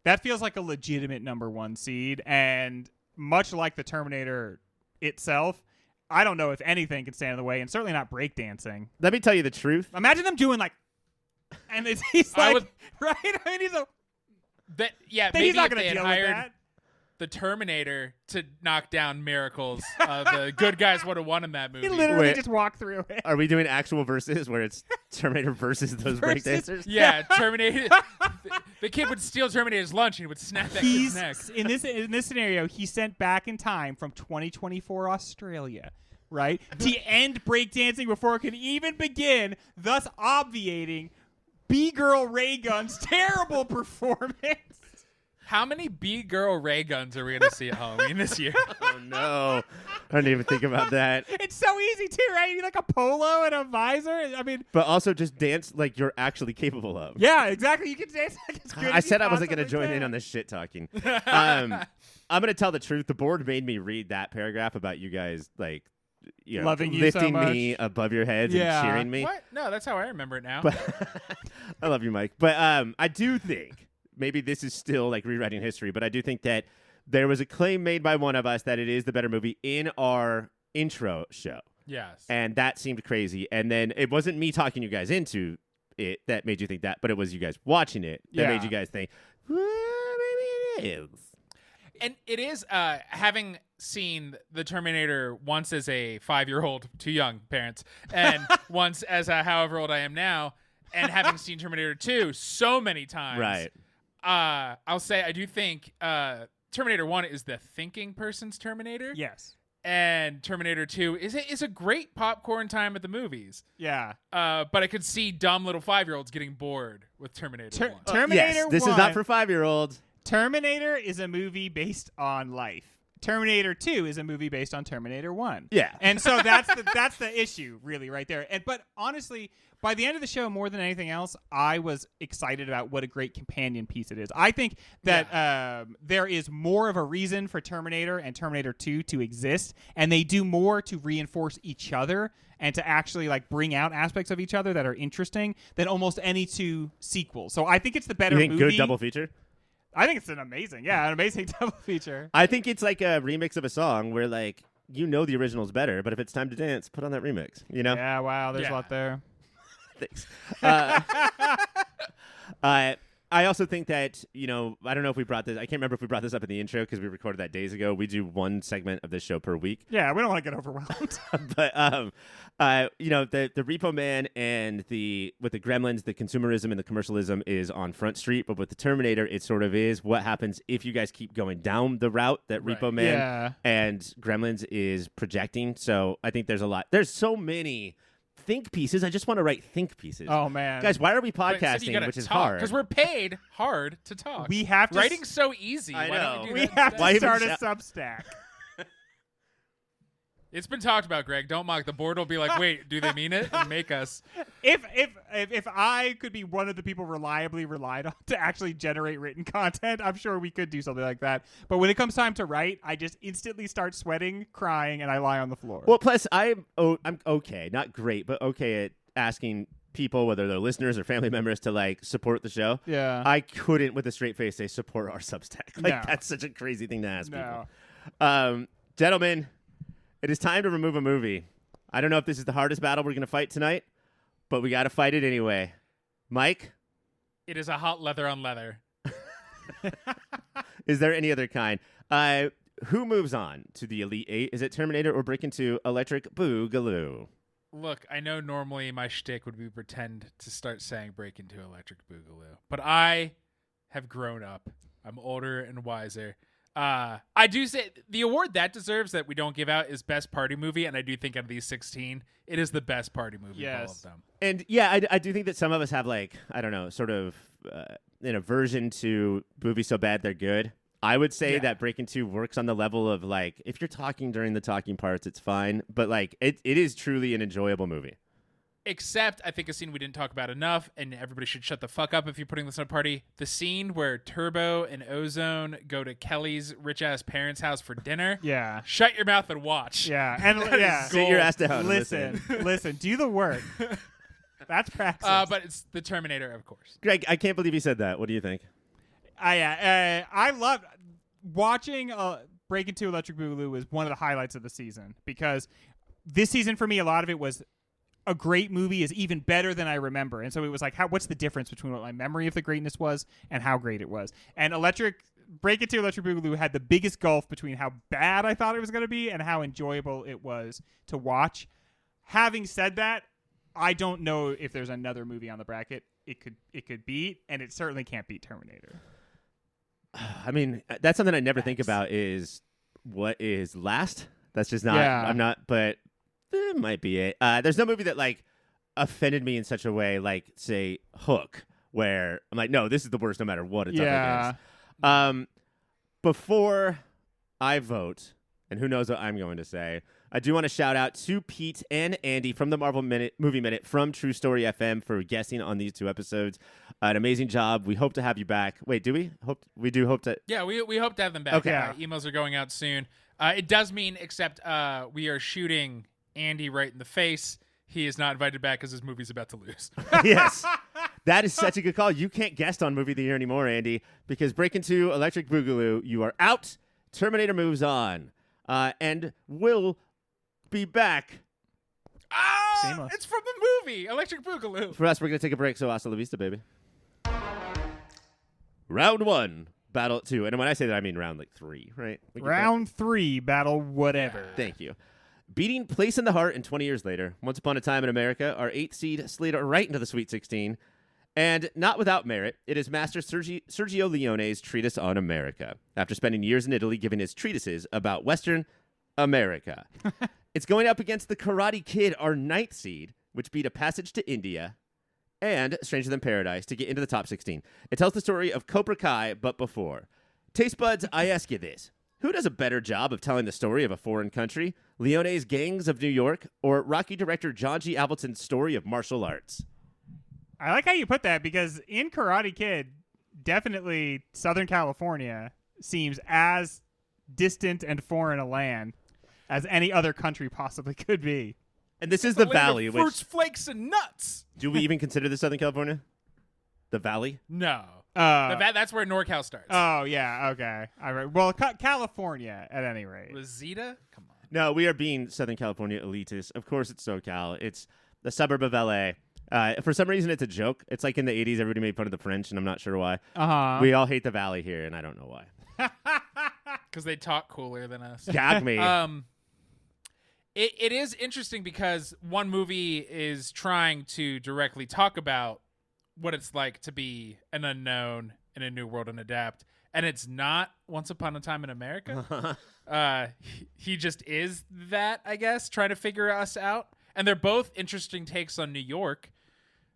Speaker 3: that feels like a legitimate number 1 seed, and much like the Terminator itself, I don't know if anything can stand in the way, and certainly not breakdancing.
Speaker 1: Let me tell you the truth.
Speaker 3: Imagine them doing like And he's like, right? I mean, he's
Speaker 2: maybe
Speaker 3: not
Speaker 2: if
Speaker 3: going
Speaker 2: they
Speaker 3: to
Speaker 2: had
Speaker 3: deal with
Speaker 2: hired
Speaker 3: that.
Speaker 2: the Terminator to knock down miracles, the good guys would have won in that movie.
Speaker 3: He literally
Speaker 1: Wait.
Speaker 3: just walked through it.
Speaker 1: Are we doing actual verses where it's Terminator versus those breakdancers?
Speaker 2: Yeah, Terminator. The kid would steal Terminator's lunch and he would snap that kid's neck.
Speaker 3: In this scenario, he's sent back in time from 2024 Australia, right, to end breakdancing before it can even begin, thus obviating B-Girl Ray Gun's terrible performance.
Speaker 2: How many B-girl ray guns are we going to see at Halloween this year?
Speaker 1: Oh, no. I didn't even think about that.
Speaker 3: It's so easy, too, right? You need like a polo and a visor. I mean...
Speaker 1: But also just dance like you're actually capable of.
Speaker 3: Yeah, exactly. You can dance like as good
Speaker 1: I
Speaker 3: as
Speaker 1: said
Speaker 3: you
Speaker 1: I wasn't going to
Speaker 3: possibly
Speaker 1: join in
Speaker 3: can.
Speaker 1: on this shit talking. I'm going to tell the truth. The board made me read that paragraph about you guys, like,
Speaker 3: Loving you so
Speaker 1: lifting
Speaker 3: much.
Speaker 1: me above your heads
Speaker 3: Yeah.
Speaker 1: and cheering me.
Speaker 2: What? No, that's how I remember it now.
Speaker 1: But I love you, Mike. But I do think, maybe this is still like rewriting history, but I do think that there was a claim made by one of us that it is the better movie in our intro show.
Speaker 2: Yes.
Speaker 1: And that seemed crazy. And then it wasn't me talking you guys into it that made you think that, but it was you guys watching it that made you guys think, well, maybe it is.
Speaker 2: And it is, having seen the Terminator once as a 5-year-old, too young, parents, and once as a however old I am now, and having seen Terminator 2 so many times.
Speaker 1: Right.
Speaker 2: I'll say I do think Terminator 1 is the thinking person's Terminator.
Speaker 3: Yes.
Speaker 2: And Terminator 2 is a great popcorn time at the movies.
Speaker 3: Yeah.
Speaker 2: But I could see dumb little 5-year-olds getting bored with Terminator 1.
Speaker 3: Terminator
Speaker 1: Yes, this is
Speaker 3: 1
Speaker 1: not for 5-year-olds.
Speaker 3: Terminator is a movie based on life. Terminator 2 is a movie based on Terminator 1.
Speaker 1: Yeah.
Speaker 3: And so that's the issue really right there. But honestly, by the end of the show, more than anything else, I was excited about what a great companion piece it is. I think that there is more of a reason for Terminator and Terminator 2 to exist, and they do more to reinforce each other and to actually like bring out aspects of each other that are interesting than almost any two sequels. So I think it's the better
Speaker 1: You think
Speaker 3: movie.
Speaker 1: good double feature?
Speaker 3: I think it's an amazing double feature.
Speaker 1: I think it's like a remix of a song where, like, the original's better, but if it's time to dance, put on that remix,
Speaker 3: Yeah, wow, there's
Speaker 2: Yeah.
Speaker 3: a lot there.
Speaker 1: Thanks. I also think that, I don't know if we brought this. I can't remember if we brought this up in the intro because we recorded that days ago. We do one segment of this show per week.
Speaker 3: Yeah, we don't want to get overwhelmed.
Speaker 1: But, the Repo Man and with the Gremlins, the consumerism and the commercialism is on Front Street. But with the Terminator, it sort of is what happens if you guys keep going down the route that
Speaker 2: Right.
Speaker 1: Repo Man
Speaker 3: Yeah.
Speaker 1: and Gremlins is projecting. So I think there's a lot. There's so many think pieces. I just want to write think pieces.
Speaker 3: Oh man,
Speaker 1: Guys, why are we
Speaker 2: But instead you
Speaker 1: podcasting,
Speaker 2: gotta
Speaker 1: which is
Speaker 2: talk,
Speaker 1: hard?
Speaker 2: because we're paid hard to talk.
Speaker 3: we have to
Speaker 2: Writing's so easy.
Speaker 1: I
Speaker 2: Why don't
Speaker 1: know.
Speaker 2: we do
Speaker 3: we
Speaker 2: that
Speaker 3: have
Speaker 1: Why
Speaker 3: to
Speaker 1: even
Speaker 3: start a
Speaker 1: shout-
Speaker 3: Substack.
Speaker 2: It's been talked about, Greg. Don't mock. The board will be like, wait, do they mean it? And make us.
Speaker 3: If I could be one of the people reliably relied on to actually generate written content, I'm sure we could do something like that. But when it comes time to write, I just instantly start sweating, crying, and I lie on the floor.
Speaker 1: Well, plus I'm okay, not great, but okay at asking people, whether they're listeners or family members, to like support the show.
Speaker 3: yeah,
Speaker 1: I couldn't with a straight face say support our Substack. Like
Speaker 3: No.
Speaker 1: that's such a crazy thing to ask
Speaker 3: no.
Speaker 1: people. Gentlemen, it is time to remove a movie. I don't know if this is the hardest battle we're going to fight tonight, but we got to fight it anyway. Mike,
Speaker 2: It is a hot leather on leather.
Speaker 1: is there any other kind? Who moves on to the Elite Eight? Is it Terminator or Break Into Electric Boogaloo?
Speaker 2: Look, I know normally my shtick would be pretend to start saying break into electric boogaloo, but I have grown up. I'm older and wiser. I do say the award that deserves that we don't give out is best party movie, and I do think out of these 16, it is the best party movie of all
Speaker 3: Yes.
Speaker 2: of them.
Speaker 1: And yeah, I do think that some of us have like, I don't know, sort of an aversion to movies so bad they're good. I would say that Breaking 2 works on the level of like, if you're talking during the talking parts, it's fine. But like, it is truly an enjoyable movie.
Speaker 2: Except, I think a scene we didn't talk about enough, and everybody should shut the fuck up if you're putting this on a party. The scene where Turbo and Ozone go to Kelly's rich-ass parents' house for dinner.
Speaker 3: Yeah.
Speaker 2: Shut your mouth and watch.
Speaker 3: Yeah. And yeah.
Speaker 1: Sit your ass down. and
Speaker 3: Listen. Do the work. That's praxis.
Speaker 2: But it's the Terminator, of course.
Speaker 1: Greg, I can't believe you said that. What do you think?
Speaker 3: I love watching Break Into Electric Boogaloo was one of the highlights of the season because this season for me, a lot of it was a great movie is even better than I remember. And so it was like, what's the difference between what my memory of the greatness was and how great it was? And Break It to Electric Boogaloo had the biggest gulf between how bad I thought it was going to be and how enjoyable it was to watch. Having said that, I don't know if there's another movie on the bracket it could beat, and it certainly can't beat Terminator.
Speaker 1: I mean, that's something I never think about is what is last. That's just not,
Speaker 3: Yeah.
Speaker 1: I'm not, but it might be it. There's no movie that like offended me in such a way, like say Hook, where I'm like, no, this is the worst no matter what it's up against. Before I vote, and who knows what I'm going to say, I do want to shout out to Pete and Andy from the Marvel Movie Minute from True Story FM for guesting on these 2 episodes. An amazing job. We hope to have you back. Wait, do we? We do hope to.
Speaker 2: Yeah, we hope to have them back.
Speaker 1: Okay.
Speaker 2: Emails are going out soon. It does mean, except we are shooting Andy right in the face. He is not invited back because his movie's about to lose.
Speaker 1: Yes. That is such a good call. You can't guest on Movie of the Year anymore, Andy, because Break Into Electric Boogaloo, you are out. Terminator moves on. And will be back.
Speaker 3: Seamless.
Speaker 2: It's from the movie Electric Boogaloo.
Speaker 1: For us, we're going to take a break, so hasta la vista, baby. Round 1, battle 2. And when I say that, I mean round 3, right?
Speaker 3: Round 3, battle whatever.
Speaker 1: Thank you. Beating Place in the Heart and 20 years later, Once Upon a Time in America, our 8th seed slid right into the Sweet 16. And not without merit, it is Master Sergio Leone's treatise on America, after spending years in Italy giving his treatises about Western America. It's going up against The Karate Kid, our 9th seed, which beat A Passage to India and Stranger Than Paradise to get into the top 16. It tells the story of Cobra Kai, but before. Taste buds, I ask you this. Who does a better job of telling the story of a foreign country? Leone's Gangs of New York or Rocky director John G. Avildsen's story of martial arts?
Speaker 3: I like how you put that, because in Karate Kid, definitely Southern California seems as distant and foreign a land as any other country possibly could be.
Speaker 1: And this is the Valley.
Speaker 2: Fruits,
Speaker 1: Which,
Speaker 2: flakes, and nuts.
Speaker 1: do we even consider this Southern California? The Valley?
Speaker 2: No. That's where NorCal starts.
Speaker 3: Oh, yeah, okay. All right. Well, California, at any rate.
Speaker 2: Lazita? Come on.
Speaker 1: No, we are being Southern California elitist. Of course it's SoCal. It's the suburb of L.A. For some reason, it's a joke. It's like in the 80s, everybody made fun of the French, and I'm not sure why.
Speaker 3: Uh-huh.
Speaker 1: We all hate the Valley here, and I don't know why.
Speaker 2: Because they talk cooler than us.
Speaker 1: Gag me.
Speaker 2: It is interesting because one movie is trying to directly talk about what it's like to be an unknown in a new world and adapt, and it's not Once Upon a Time in America. He just is that, I guess, trying to figure us out. And they're both interesting takes on New York,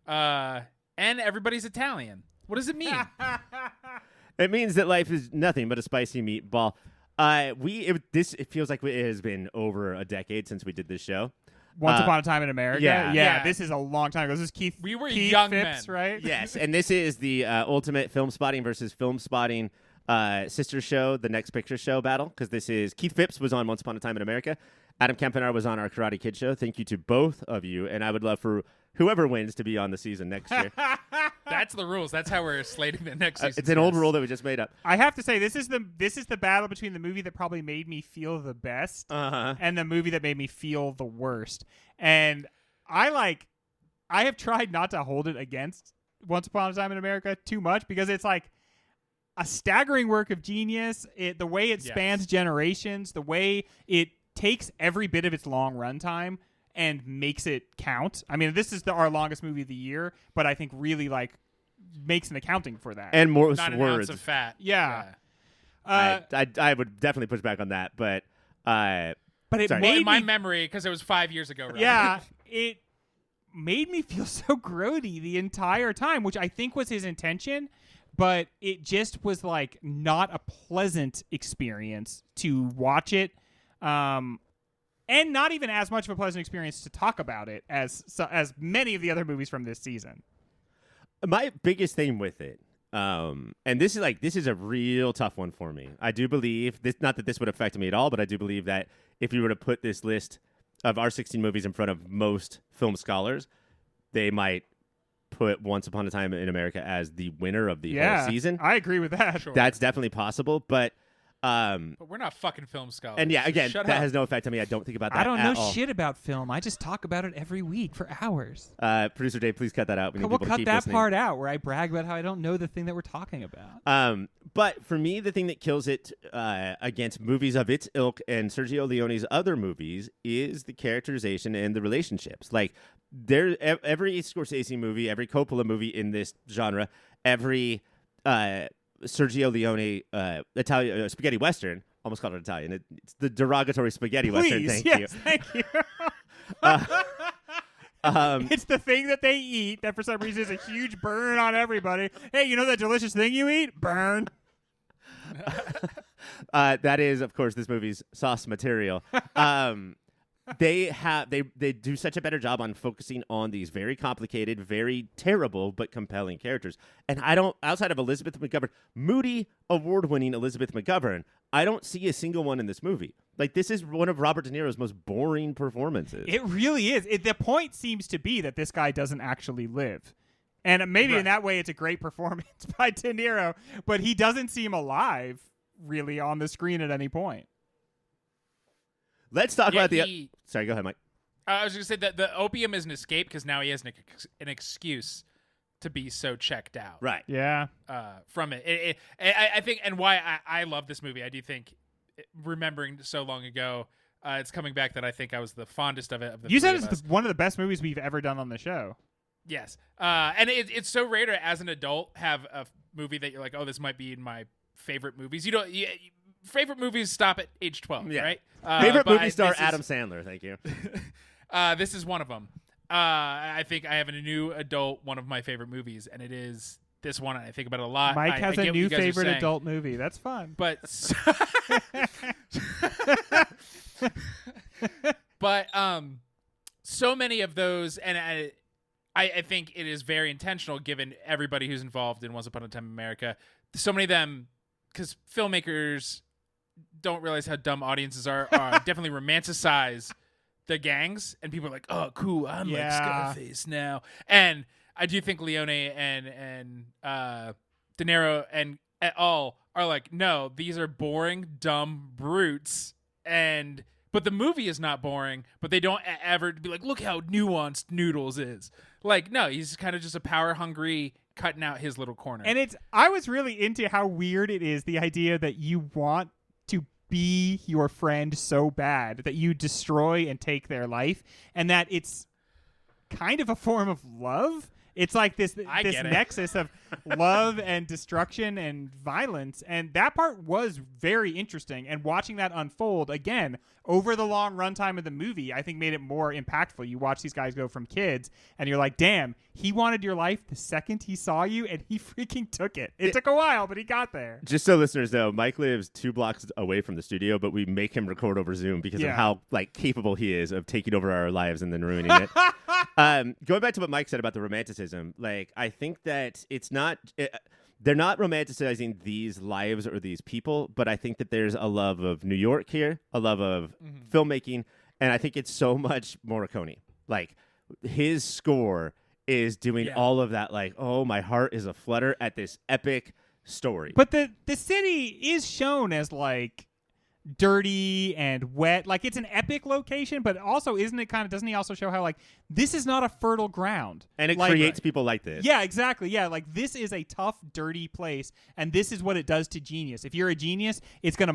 Speaker 2: and everybody's Italian. What does it mean?
Speaker 1: It means that life is nothing but a spicy meatball. It feels like it has been over a decade since we did this show.
Speaker 3: Once Upon a Time in America?
Speaker 1: Yeah.
Speaker 3: This is a long time ago. This is Keith.
Speaker 2: We were
Speaker 3: Keith
Speaker 2: young
Speaker 3: Phipps,
Speaker 2: men.
Speaker 3: right?
Speaker 1: Yes, and this is the ultimate film spotting versus film spotting sister show, the Next Picture Show battle, because this is Keith Phipps was on Once Upon a Time in America. Adam Kempenaar was on our Karate Kid show. Thank you to both of you, and I would love for whoever wins to be on the season next year.
Speaker 2: That's the rules. That's how we're slating the next season.
Speaker 1: It's an old rule that we just made up.
Speaker 3: I have to say, this is the battle between the movie that probably made me feel the best and the movie that made me feel the worst. And I have tried not to hold it against Once Upon a Time in America too much, because it's like a staggering work of genius. The way it spans generations, the way it takes every bit of its long runtime and makes it count. I mean, this is our longest movie of the year, but I think really makes an accounting for that.
Speaker 1: And more
Speaker 2: Not an
Speaker 1: words.
Speaker 2: ounce of fat.
Speaker 3: Yeah.
Speaker 1: I would definitely push back on that, but
Speaker 3: it
Speaker 1: sorry.
Speaker 3: made
Speaker 2: Well, in my
Speaker 3: me,
Speaker 2: memory, because it was 5 years ago. Right?
Speaker 3: yeah, it made me feel so grody the entire time, which I think was his intention, but it just was not a pleasant experience to watch it. And not even as much of a pleasant experience to talk about it as many of the other movies from this season.
Speaker 1: My biggest thing with it, and this is a real tough one for me. I do believe this, not that this would affect me at all, but I do believe that if you were to put this list of our 16 movies in front of most film scholars, they might put Once Upon a Time in America as the winner of the whole season.
Speaker 3: I agree with that.
Speaker 2: Sure.
Speaker 1: That's definitely possible, but
Speaker 2: But we're not fucking film scholars.
Speaker 1: And yeah, again,
Speaker 2: Shut
Speaker 1: that
Speaker 2: up.
Speaker 1: has no effect on me. I don't think about that
Speaker 3: I don't
Speaker 1: at
Speaker 3: know
Speaker 1: all.
Speaker 3: shit about film. I just talk about it every week for hours.
Speaker 1: Producer Dave, please cut that out. We need
Speaker 3: We'll
Speaker 1: people to
Speaker 3: cut
Speaker 1: keep
Speaker 3: that
Speaker 1: listening.
Speaker 3: part out where I brag about how I don't know the thing that we're talking about.
Speaker 1: But for me, the thing that kills it against movies of its ilk and Sergio Leone's other movies is the characterization and the relationships. Like, every Scorsese movie, every Coppola movie in this genre, every Sergio Leone Italian spaghetti western. Almost called it Italian. It's the derogatory spaghetti western. Thank you.
Speaker 3: Thank you. It's the thing that they eat that for some reason is a huge burn on everybody. Hey, you know that delicious thing you eat? Burn.
Speaker 1: That is, of course, this movie's sauce material. They do such a better job on focusing on these very complicated, very terrible but compelling characters. And I don't, outside of Elizabeth McGovern, Moody award-winning Elizabeth McGovern, I don't see a single one in this movie. Like, this is one of Robert De Niro's most boring performances.
Speaker 3: It really is. The point seems to be that this guy doesn't actually live. And maybe in that way it's a great performance by De Niro, but he doesn't seem alive really on the screen at any point.
Speaker 1: Let's talk about Sorry, go ahead, Mike.
Speaker 2: I was going to say that the opium is an escape because now he has an excuse to be so checked out.
Speaker 1: Right.
Speaker 3: Yeah.
Speaker 2: From it. I think, and why I love this movie, I do think, remembering so long ago, it's coming back that I think I was the fondest of it.
Speaker 3: You said it's one of the best movies we've ever done on the show.
Speaker 2: Yes. And it's so rare to, as an adult, have a movie that you're like, oh, this might be in my favorite movies. Favorite movies stop at age 12, right?
Speaker 1: Favorite movie star, Adam Sandler. Thank you.
Speaker 2: This is one of them. I think I have a new adult, one of my favorite movies, and it is this one. I think about it a lot.
Speaker 3: Mike has a new favorite
Speaker 2: saying,
Speaker 3: adult movie. That's fun.
Speaker 2: But so many of those, and I think it is very intentional given everybody who's involved in Once Upon a Time in America. So many of them, because filmmakers don't realize how dumb audiences are definitely romanticize the gangs, and people are like, oh, cool, I'm like Scarface now. And I do think Leone and De Niro and et al. Are like, no, these are boring, dumb brutes. But the movie is not boring, but they don't ever be like, look how nuanced Noodles is. Like, no, he's kind of just a power-hungry, cutting out his little corner.
Speaker 3: And I was really into how weird it is, the idea that you want to be your friend so bad that you destroy and take their life, and that it's kind of a form of love. It's like this nexus of love and destruction and violence, and that part was very interesting. And watching that unfold again over the long runtime of the movie, I think made it more impactful. You watch these guys go from kids, and you're like, "Damn, he wanted your life the second he saw you, and he freaking took it." It took a while, but he got there.
Speaker 1: Just so listeners know, Mike lives 2 blocks away from the studio, but we make him record over Zoom because of how capable he is of taking over our lives and then ruining it. Going back to what Mike said about the romanticism, I think that it's not they're not romanticizing these lives or these people, but I think that there's a love of New York here, a love of filmmaking, and I think it's so much Morricone. His score is doing all of that, oh, my heart is aflutter at this epic story.
Speaker 3: But the city is shown as dirty and wet. It's an epic location, but also doesn't he also show how this is not a fertile ground,
Speaker 1: and it creates people like this?
Speaker 3: Yeah, exactly. Yeah, this is a tough, dirty place, and this is what it does to genius. If you're a genius, it's gonna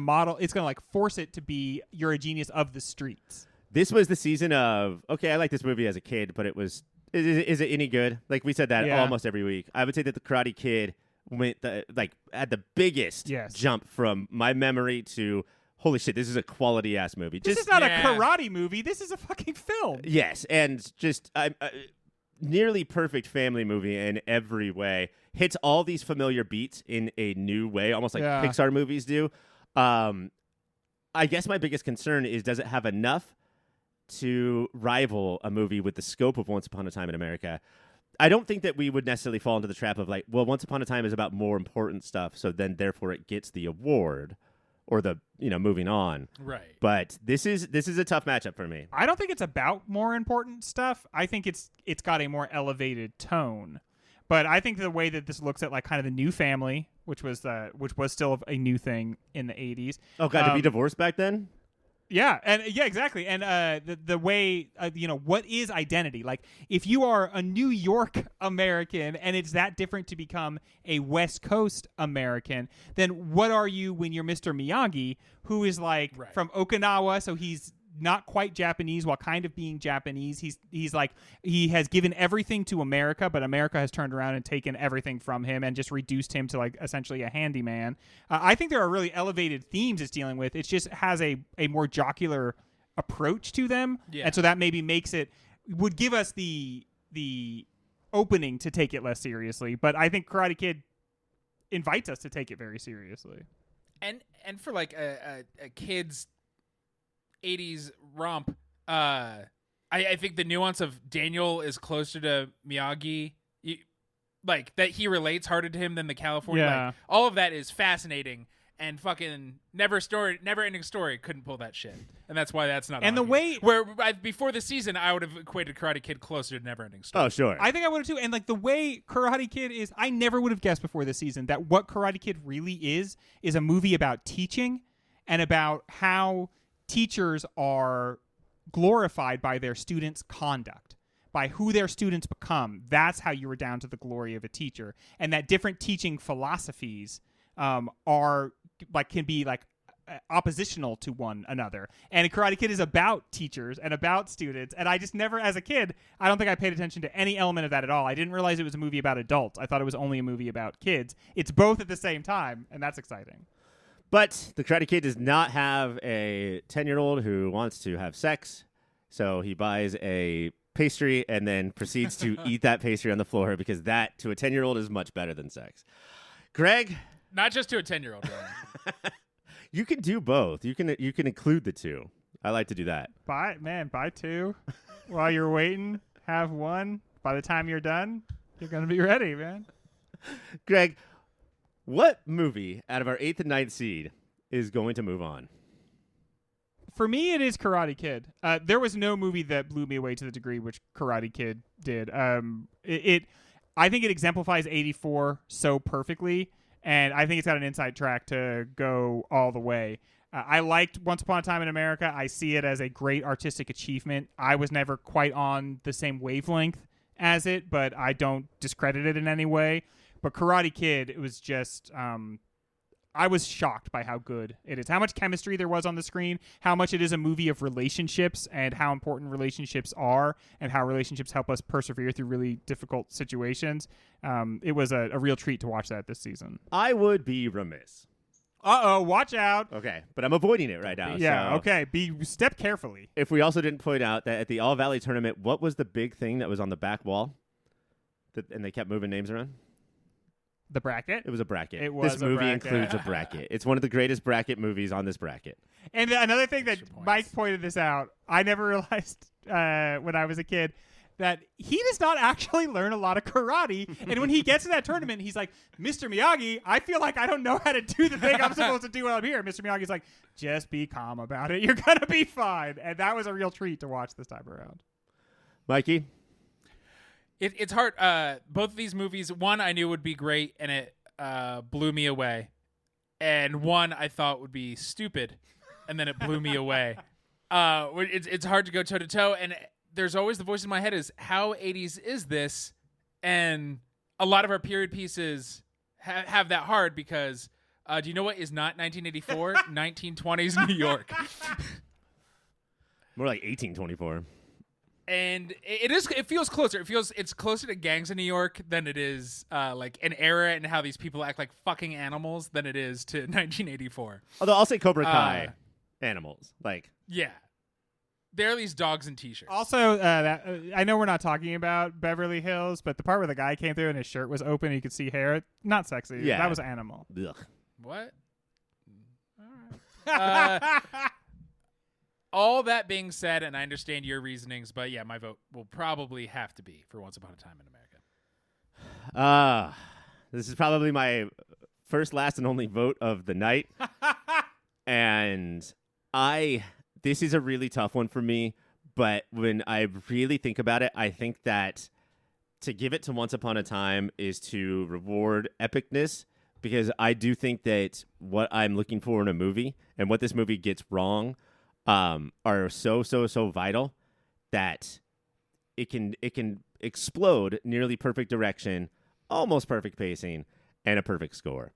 Speaker 3: force it to be you're a genius of the streets.
Speaker 1: This was the season of, okay, I liked this movie as a kid, but is it any good? We said that almost every week. I would say that The Karate Kid went had the biggest jump from my memory to, holy shit, this is a quality-ass movie.
Speaker 3: This is not a karate movie. This is a fucking film.
Speaker 1: Yes, and just nearly perfect family movie in every way. Hits all these familiar beats in a new way, almost like Pixar movies do. I guess my biggest concern is, does it have enough to rival a movie with the scope of Once Upon a Time in America? I don't think that we would necessarily fall into the trap of Once Upon a Time is about more important stuff, so then therefore it gets the award. Or the moving on,
Speaker 2: right?
Speaker 1: But this is a tough matchup for me.
Speaker 3: I don't think it's about more important stuff. I think it's got a more elevated tone, But I think the way that this looks at like kind of the new family, which was still a new thing in the 80s.
Speaker 1: Oh, God, to be divorced back then?
Speaker 3: Yeah, exactly. And the way what is identity? Like if you are a New York American and it's that different to become a West Coast American, then what are you when you're Mr. Miyagi, who is like from Okinawa, so he's not quite Japanese while kind of being Japanese. He's like he has given everything to America, but America has turned around and taken everything from him and just reduced him to like essentially a handyman. I think there are really elevated themes it's dealing with. It just has a more jocular approach to them, and so that maybe would give us the opening to take it less seriously. But I think Karate Kid invites us to take it very seriously.
Speaker 2: And for like a kid's 80s romp, I think the nuance of Daniel is closer to Miyagi, like that he relates harder to him than the California.
Speaker 3: Yeah.
Speaker 2: Like, all of that is fascinating, and fucking Never Ending Story couldn't pull that shit, and that's why that's not.
Speaker 3: And the way
Speaker 2: before the season, I would have equated Karate Kid closer to Never Ending Story.
Speaker 1: Oh, sure.
Speaker 3: I think I would have too. And like the way Karate Kid is, I never would have guessed before this season that what Karate Kid really is a movie about teaching and about how teachers are glorified by their students' conduct, by who their students become. That's how you were down to the glory of a teacher, and that different teaching philosophies are like can be like oppositional to one another. And Karate Kid is about teachers and about students. And I just never, as a kid, I don't think I paid attention to any element of that at all. I didn't realize it was a movie about adults. I thought it was only a movie about kids. It's both at the same time, and that's exciting.
Speaker 1: But the Karate Kid does not have a 10-year-old who wants to have sex, so he buys a pastry and then proceeds to eat that pastry on the floor because that, to a 10-year-old, is much better than sex. Greg?
Speaker 2: Not just to a 10-year-old, Ryan.
Speaker 1: You can do both. You can include the two. I like to do that.
Speaker 3: Buy two. While you're waiting, have one. By the time you're done, you're going to be ready, man.
Speaker 1: Greg, what movie out of our 8th and 9th seed is going to move on?
Speaker 3: For me, it is Karate Kid. There was no movie that blew me away to the degree which Karate Kid did. I think it exemplifies 84 so perfectly, and I think it's got an inside track to go all the way. I liked Once Upon a Time in America. I see it as a great artistic achievement. I was never quite on the same wavelength as it, but I don't discredit it in any way. But Karate Kid, it was just, I was shocked by how good it is. How much chemistry there was on the screen, how much it is a movie of relationships and how important relationships are and how relationships help us persevere through really difficult situations. It was a real treat to watch that this season.
Speaker 1: I would be remiss.
Speaker 3: Uh-oh, watch out.
Speaker 1: Okay, but I'm avoiding it right now.
Speaker 3: Yeah,
Speaker 1: so
Speaker 3: okay. Step carefully.
Speaker 1: If we also didn't point out that at the All Valley tournament, what was the big thing that was on the back wall? And they kept moving names around?
Speaker 3: The bracket?
Speaker 1: It was a bracket.
Speaker 3: It was
Speaker 1: this
Speaker 3: a
Speaker 1: movie
Speaker 3: bracket.
Speaker 1: includes a bracket. It's one of the greatest bracket movies on this bracket.
Speaker 3: And another thing that Mike pointed this out, I never realized when I was a kid, that he does not actually learn a lot of karate. And when he gets to that tournament, he's like, Mr. Miyagi, I feel like I don't know how to do the thing I'm supposed to do while I'm here. Mr. Miyagi's like, just be calm about it. You're going to be fine. And that was a real treat to watch this time around.
Speaker 1: Mikey?
Speaker 2: It's hard. Both of these movies, one I knew would be great, and it blew me away. And one I thought would be stupid, and then it blew me away. It's hard to go toe-to-toe, and there's always the voice in my head is, how 80s is this? And a lot of our period pieces have that hard because, do you know what is not 1984? 1920s New York.
Speaker 1: More like 1824.
Speaker 2: And it feels closer. It's closer to Gangs of New York than it is like an era and how these people act like fucking animals than it is to 1984.
Speaker 1: Although I'll say Cobra Kai animals. Like,
Speaker 2: yeah. They're these dogs in t-shirts.
Speaker 3: Also, I know we're not talking about Beverly Hills, but the part where the guy came through and his shirt was open and you could see hair, not sexy.
Speaker 1: Yeah.
Speaker 3: That was animal.
Speaker 1: Ugh.
Speaker 2: What? All right. All that being said, and I understand your reasonings, but yeah, my vote will probably have to be for Once Upon a Time in America.
Speaker 1: This is probably my first, last, and only vote of the night. And this is a really tough one for me, but when I really think about it, I think that to give it to Once Upon a Time is to reward epicness, because I do think that what I'm looking for in a movie and what this movie gets wrong are so vital that it can explode nearly perfect direction, almost perfect pacing, and a perfect score.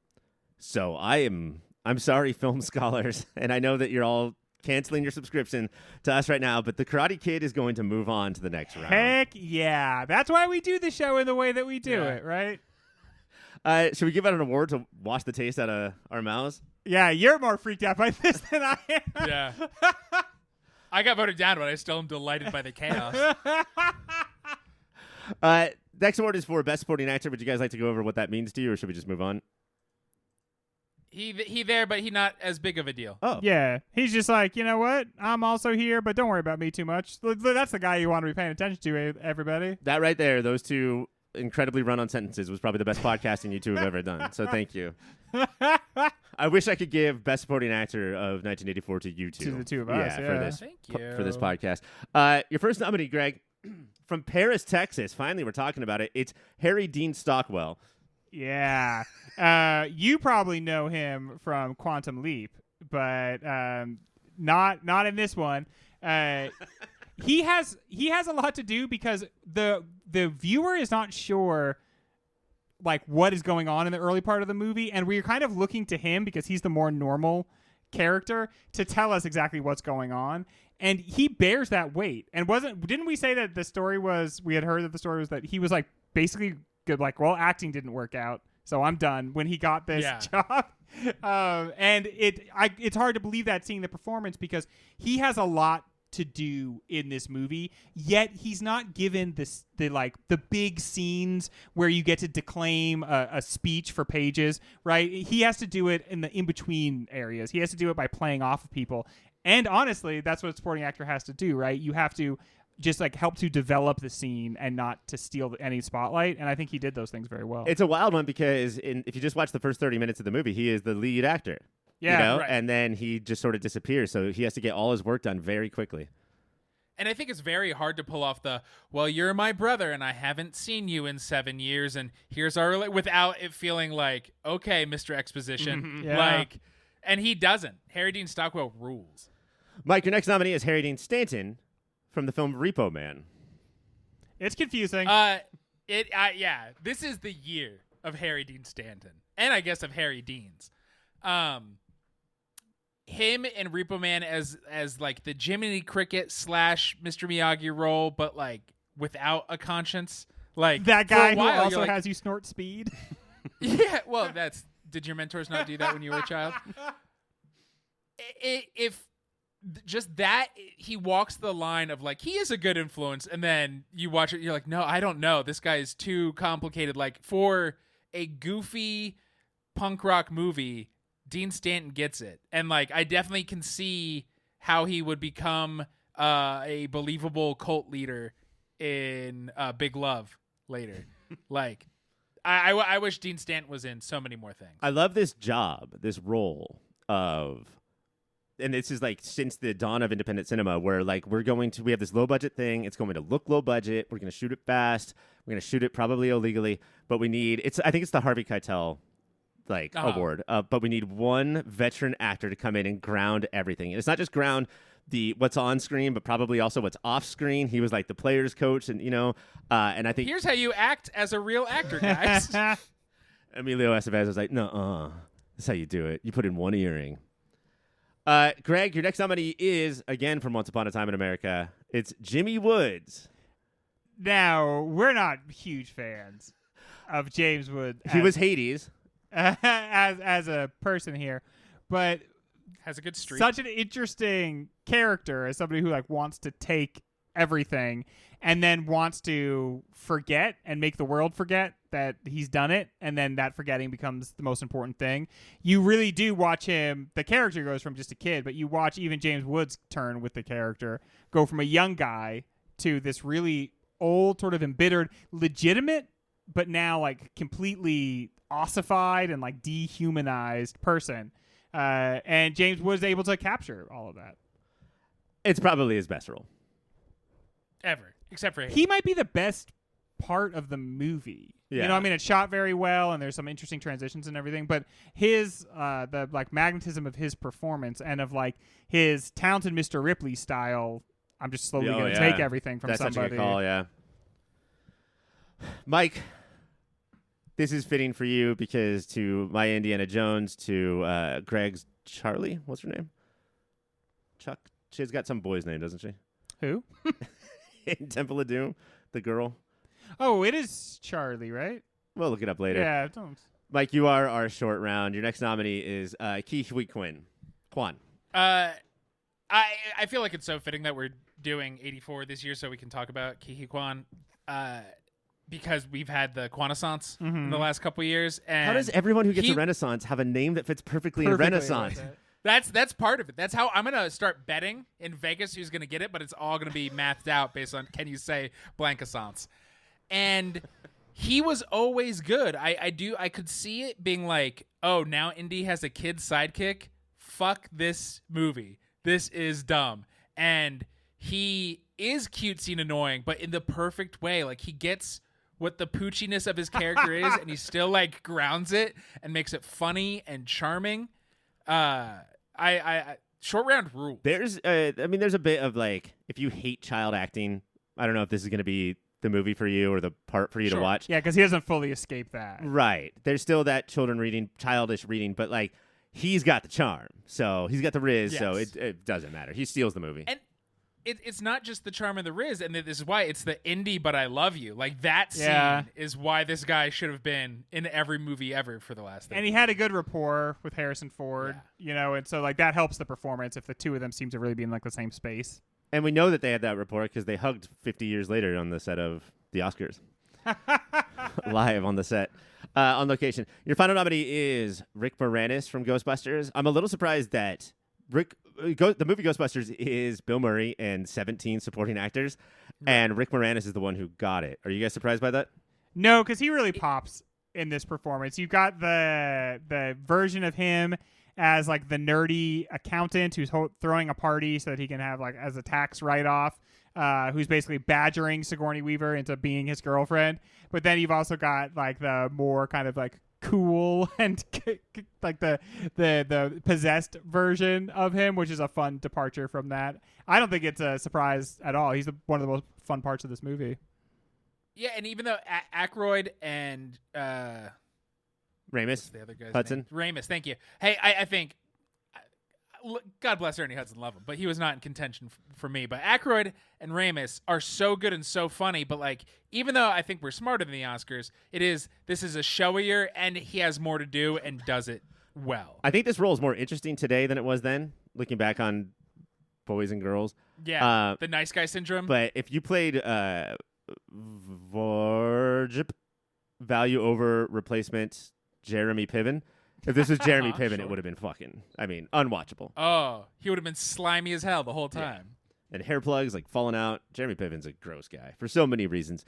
Speaker 1: So I'm sorry, film scholars, and I know that you're all canceling your subscription to us right now, but the Karate Kid is going to move on to the next round.
Speaker 3: Heck yeah. That's why we do the show in the way that we do it, right?
Speaker 1: Should we give out an award to wash the taste out of our mouths?
Speaker 3: Yeah, you're more freaked out by this than I am.
Speaker 2: Yeah. I got voted down, but I still am delighted by the chaos.
Speaker 1: Next award is for Best Supporting Actor. Would you guys like to go over what that means to you, or should we just move on?
Speaker 2: He there, but he not as big of a deal.
Speaker 1: Oh.
Speaker 3: Yeah, he's just like, you know what? I'm also here, but don't worry about me too much. That's the guy you want to be paying attention to, everybody.
Speaker 1: That right there, those two incredibly run-on sentences was probably the best podcasting you two have ever done. So thank you. I wish I could give Best Supporting Actor of 1984 to you two.
Speaker 3: To the two of us, yeah.
Speaker 1: For this podcast. Your first nominee, Greg, from Paris, Texas. Finally, we're talking about it. It's Harry Dean Stockwell.
Speaker 3: Yeah. You probably know him from Quantum Leap, but not in this one. He has a lot to do because the viewer is not sure like what is going on in the early part of the movie, and we're kind of looking to him because he's the more normal character to tell us exactly what's going on, and he bears that weight. And didn't we say that the story was, we had heard that the story was that he was like basically good, like, well, acting didn't work out, so I'm done when he got this job. And it's hard to believe that seeing the performance, because he has a lot to do in this movie, yet he's not given the big scenes where you get to declaim a speech for pages, right? He has to do it in the in-between areas. He has to do it by playing off of people. And honestly, that's what a supporting actor has to do, right? You have to just like help to develop the scene and not to steal any spotlight. And I think he did those things very well.
Speaker 1: It's a wild one because if you just watch the first 30 minutes of the movie, he is the lead actor.
Speaker 3: Yeah,
Speaker 1: you know?
Speaker 2: Right.
Speaker 1: And then he just sort of disappears. So he has to get all his work done very quickly.
Speaker 2: And I think it's very hard to pull off well, you're my brother and I haven't seen you in 7 years and here's our without it feeling like, okay, Mr. Exposition.
Speaker 3: Yeah.
Speaker 2: And he doesn't. Harry Dean Stockwell rules.
Speaker 1: Mike, your next nominee is Harry Dean Stanton from the film Repo Man.
Speaker 3: It's confusing.
Speaker 2: This is the year of Harry Dean Stanton. And I guess of Harry Dean's. Him and Repo Man as like the Jiminy Cricket / Mr. Miyagi role, but like without a conscience. Like
Speaker 3: that guy who
Speaker 2: while,
Speaker 3: also
Speaker 2: like,
Speaker 3: has you snort speed.
Speaker 2: Yeah, well, did your mentors not do that when you were a child? If just that, he walks the line of like, he is a good influence, and then you watch it, you're like, no, I don't know. This guy is too complicated. Like, for a goofy punk rock movie, Dean Stanton gets it. And like, I definitely can see how he would become a believable cult leader in Big Love later. Like, I wish Dean Stanton was in so many more things.
Speaker 1: I love this job, this role of, and this is like since the dawn of independent cinema, where like we have this low budget thing. It's going to look low budget. We're going to shoot it fast. We're going to shoot it probably illegally, but I think it's the Harvey Keitel award. But we need one veteran actor to come in and ground everything. And it's not just ground what's on screen, but probably also what's off screen. He was like the players coach, and and I think
Speaker 2: here's how you act as a real actor, guys.
Speaker 1: Emilio Estevez was like, no, that's how you do it. You put in one earring. Greg, your next nominee is, again, from Once Upon a Time in America. It's Jimmy Woods.
Speaker 3: Now, we're not huge fans of James Woods.
Speaker 1: He was Hades.
Speaker 3: As a person here, but
Speaker 2: has a good streak.
Speaker 3: Such an interesting character as somebody who like wants to take everything and then wants to forget and make the world forget that he's done it, and then that forgetting becomes the most important thing. You really do watch him. The character goes from just a kid, but you watch even James Woods' turn with the character go from a young guy to this really old, sort of embittered, legitimate, but now like completely ossified and like dehumanized person. And James was able to capture all of that.
Speaker 1: It's probably his best role
Speaker 2: ever, except for
Speaker 3: he might be the best part of the movie.
Speaker 1: Yeah.
Speaker 3: You know, I mean, it's shot very well, and there's some interesting transitions and everything. But his the like magnetism of his performance and of like his talented Mr. Ripley style. I'm just slowly going to take everything from
Speaker 1: That's
Speaker 3: somebody.
Speaker 1: Such a good call, yeah. Mike, this is fitting for you because to my Indiana Jones, to Greg's Charlie, what's her name? Chuck. She's got some boy's name, doesn't she?
Speaker 3: Who?
Speaker 1: In Temple of Doom, the girl.
Speaker 3: Oh, it is Charlie, right?
Speaker 1: We'll look it up later.
Speaker 3: Yeah, don't.
Speaker 1: Mike, you are our short round. Your next nominee is Ki Hui Kwan.
Speaker 2: I feel like it's so fitting that we're doing 84 this year so we can talk about Ki Hui Kwan because we've had the Quanaissance in the last couple of years. And
Speaker 1: how does everyone who gets a Renaissance have a name that fits perfectly in Renaissance?
Speaker 2: That's part of it. That's how I'm going to start betting in Vegas who's going to get it, but it's all going to be mathed out based on can you say Blancaissance. And he was always good. I could see it being like, oh, now Indy has a kid sidekick. Fuck this movie. This is dumb. And he is cutesy and annoying, but in the perfect way. Like he gets what the poochiness of his character is, and he still like grounds it and makes it funny and charming. Short round rule.
Speaker 1: There's a bit of like, if you hate child acting, I don't know if this is going to be the movie for you or the part for you to watch.
Speaker 3: Yeah, because he doesn't fully escape that.
Speaker 1: Right. There's still that childish reading, but like he's got the charm. So he's got the riz, so it doesn't matter. He steals the movie.
Speaker 2: And it's not just the charm and the riz, and this is why it's the Indy but I love you. Like that scene is why this guy should have been in every movie ever for the last 30
Speaker 3: And he had a good rapport with Harrison Ford, you know, and so like that helps the performance if the two of them seem to really be in like the same space.
Speaker 1: And we know that they had that rapport because they hugged 50 years later on the set of the Oscars. Live on the set. On location. Your final nominee is Rick Moranis from Ghostbusters. I'm a little surprised that the movie Ghostbusters is Bill Murray and 17 supporting actors, and Rick Moranis is the one who got it. Are you guys surprised by that?
Speaker 3: No, because he really pops in this performance. You've got the version of him as like the nerdy accountant who's throwing a party so that he can have like as a tax write-off, who's basically badgering Sigourney Weaver into being his girlfriend. But then you've also got like the more kind of like cool and like the possessed version of him, which is a fun departure from that. I don't think it's a surprise at all. He's one of the most fun parts of this movie.
Speaker 2: Yeah, and even though Aykroyd and
Speaker 1: Ramis,
Speaker 2: the other guy's
Speaker 1: Hudson,
Speaker 2: name? Ramis, thank you. Hey, I think God bless Ernie Hudson, love him, but he was not in contention for me. But Aykroyd and Ramis are so good and so funny. But like, even though I think we're smarter than the Oscars, this is a showier, and he has more to do and does it well.
Speaker 1: I think this role is more interesting today than it was then. Looking back on Boys and Girls,
Speaker 2: the nice guy syndrome.
Speaker 1: But if you played Vorjip, value over replacement Jeremy Piven. If this was Jeremy Piven, it would have been unwatchable.
Speaker 2: Oh, he would have been slimy as hell the whole time.
Speaker 1: Yeah. And hair plugs like falling out. Jeremy Piven's a gross guy for so many reasons.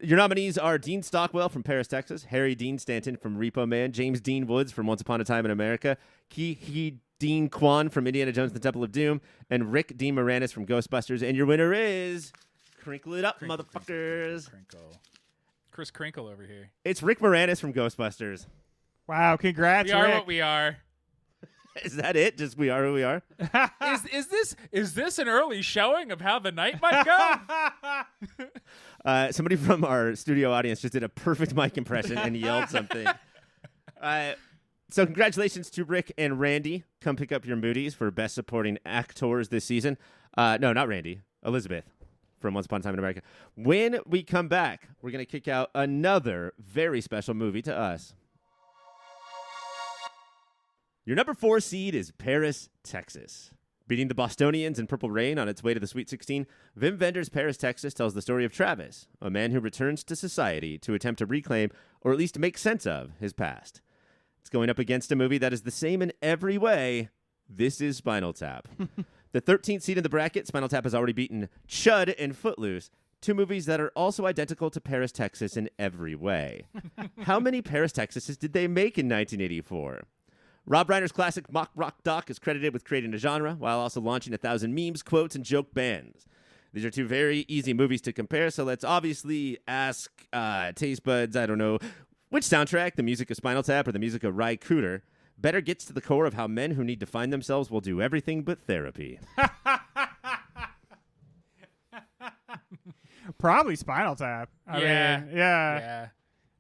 Speaker 1: Your nominees are Dean Stockwell from Paris, Texas, Harry Dean Stanton from Repo Man, James Dean Woods from Once Upon a Time in America, Ki Dean Kwan from Indiana Jones and the Temple of Doom, and Rick Dean Moranis from Ghostbusters. And your winner is Crinkle It Up, motherfuckers.
Speaker 2: Crinkle. Chris Crinkle over here.
Speaker 1: It's Rick Moranis from Ghostbusters.
Speaker 3: Wow, congrats,
Speaker 2: We are
Speaker 3: Rick.
Speaker 2: What we are.
Speaker 1: Is that it? Just we are who we are?
Speaker 2: Is this an early showing of how the night might go?
Speaker 1: Somebody from our studio audience just did a perfect Mike impression and yelled something. So congratulations to Rick and Randy. Come pick up your Mooties for Best Supporting Actors this season. No, not Randy. Elizabeth from Once Upon a Time in America. When we come back, we're going to kick out another very special movie to us. Your number 4 seed is Paris, Texas. Beating the Bostonians in Purple Rain on its way to the Sweet 16, Wim Wenders' Paris, Texas tells the story of Travis, a man who returns to society to attempt to reclaim, or at least make sense of, his past. It's going up against a movie that is the same in every way. This is Spinal Tap. The 13th seed in the bracket, Spinal Tap has already beaten Chud and Footloose, 2 movies that are also identical to Paris, Texas in every way. How many Paris, Texases did they make in 1984? Rob Reiner's classic mock rock doc is credited with creating a genre while also launching 1,000 memes, quotes, and joke bands. These are two very easy movies to compare, so let's obviously ask taste buds, I don't know, which soundtrack, the music of Spinal Tap or the music of Ry Cooter, better gets to the core of how men who need to find themselves will do everything but therapy.
Speaker 3: Probably Spinal Tap. I mean,
Speaker 2: Yeah.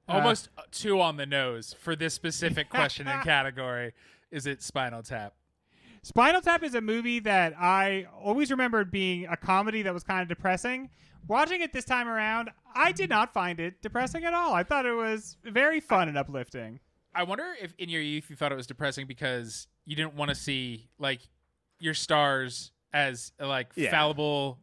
Speaker 2: Almost too on the nose for this specific question and category. Is it Spinal Tap?
Speaker 3: Spinal Tap is a movie that I always remembered being a comedy that was kind of depressing. Watching it this time around, I did not find it depressing at all. I thought it was very fun and uplifting.
Speaker 2: I wonder if in your youth you thought it was depressing because you didn't want to see like your stars as like fallible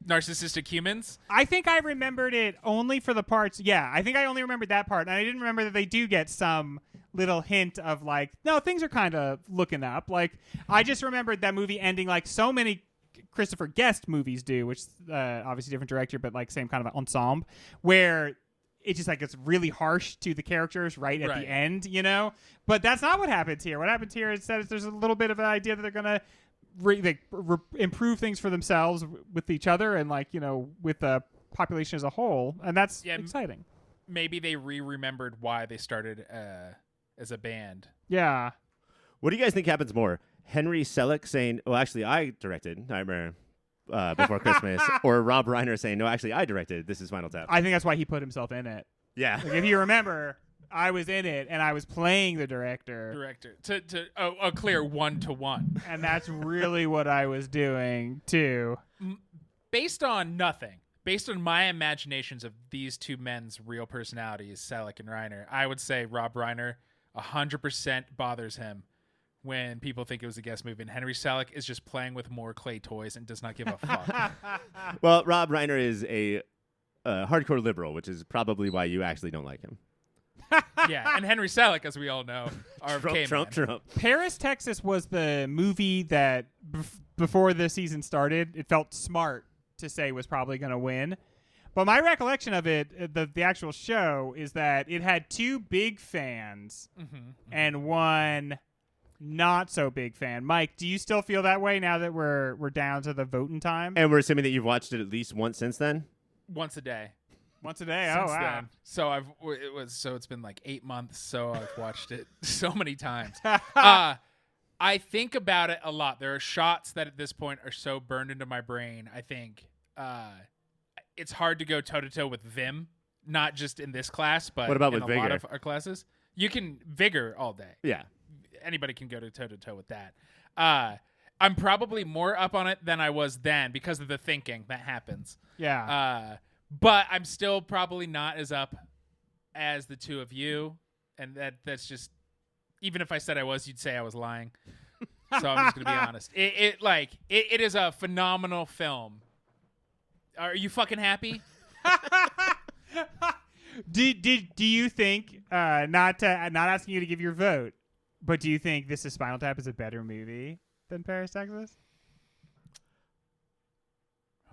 Speaker 2: narcissistic humans.
Speaker 3: I think I remembered it only for the parts. Yeah, I think I only remembered that part. And I didn't remember that they do get some little hint of like, no, things are kind of looking up. Like, I just remembered that movie ending like so many Christopher Guest movies do, which obviously different director, but like same kind of ensemble, where it just like it's really harsh to the characters right at the end, you know? But that's not what happens here. What happens here is that there's a little bit of an idea that they're going to improve things for themselves with each other and like, you know, with the population as a whole. And that's exciting.
Speaker 2: Maybe they remembered why they started as a band.
Speaker 3: Yeah.
Speaker 1: What do you guys think happens more? Henry Selick saying, well, actually, I directed Nightmare Before Christmas, or Rob Reiner saying, no, actually, I directed This Is Spinal Tap.
Speaker 3: I think that's why he put himself in it.
Speaker 1: Yeah.
Speaker 3: Like, if you remember, I was in it, and I was playing the director.
Speaker 2: To a clear 1-to-1.
Speaker 3: And that's really what I was doing, too.
Speaker 2: Based on nothing, based on my imaginations of these two men's real personalities, Selick and Reiner, I would say Rob Reiner 100% bothers him when people think it was a guest movie, and Henry Selick is just playing with more clay toys and does not give a fuck.
Speaker 1: Well, Rob Reiner is a hardcore liberal, which is probably why you actually don't like him.
Speaker 2: Yeah, and Henry Selick, as we all know, are
Speaker 1: Trump.
Speaker 3: Paris, Texas was the movie that before the season started, it felt smart to say was probably going to win. But my recollection of it, the actual show, is that it had two big fans and one not so big fan. Mike, do you still feel that way now that we're down to the voting time?
Speaker 1: And we're assuming that you've watched it at least once since then?
Speaker 2: Once a day.
Speaker 3: Once a day?
Speaker 2: Since
Speaker 3: oh, wow.
Speaker 2: Then. So it's been like 8 months, so I've watched it so many times. I think about it a lot. There are shots that at this point are so burned into my brain. I think it's hard to go toe-to-toe with Vim, not just in this class, but
Speaker 1: what about
Speaker 2: in
Speaker 1: with
Speaker 2: a
Speaker 1: Vigor?
Speaker 2: lot of our classes. You can Vigor all day.
Speaker 1: Yeah.
Speaker 2: Anybody can go toe-to-toe with that. I'm probably more up on it than I was then because of the thinking that happens.
Speaker 3: Yeah.
Speaker 2: But I'm still probably not as up as the two of you. And that's just, even if I said I was, you'd say I was lying. So I'm just going to be honest. It is a phenomenal film. Are you fucking happy?
Speaker 3: Do you think, not asking you to give your vote, but do you think This Is Spinal Tap is a better movie than Paris, Texas?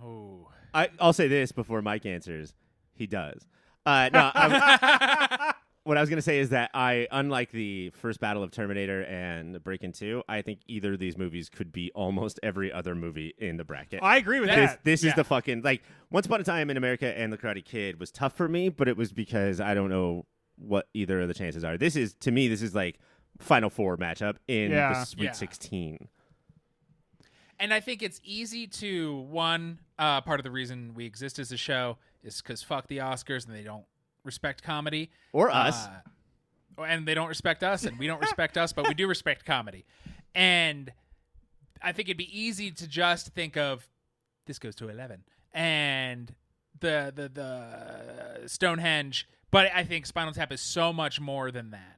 Speaker 2: Oh.
Speaker 1: I'll say this before Mike answers. He does. What I was going to say is that unlike the first battle of Terminator and Breakin' 2, I think either of these movies could be almost every other movie in the bracket.
Speaker 3: I agree with that.
Speaker 1: This is the fucking, like, Once Upon a Time in America and The Karate Kid was tough for me, but it was because I don't know what either of the chances are. To me, this is like Final Four matchup in the Sweet 16.
Speaker 2: And I think it's easy to, part of the reason we exist as a show is because fuck the Oscars and they don't respect comedy.
Speaker 1: Or us.
Speaker 2: And they don't respect us, and we don't respect us, but we do respect comedy. And I think it'd be easy to just think of, this goes to 11, and the Stonehenge, but I think Spinal Tap is so much more than that.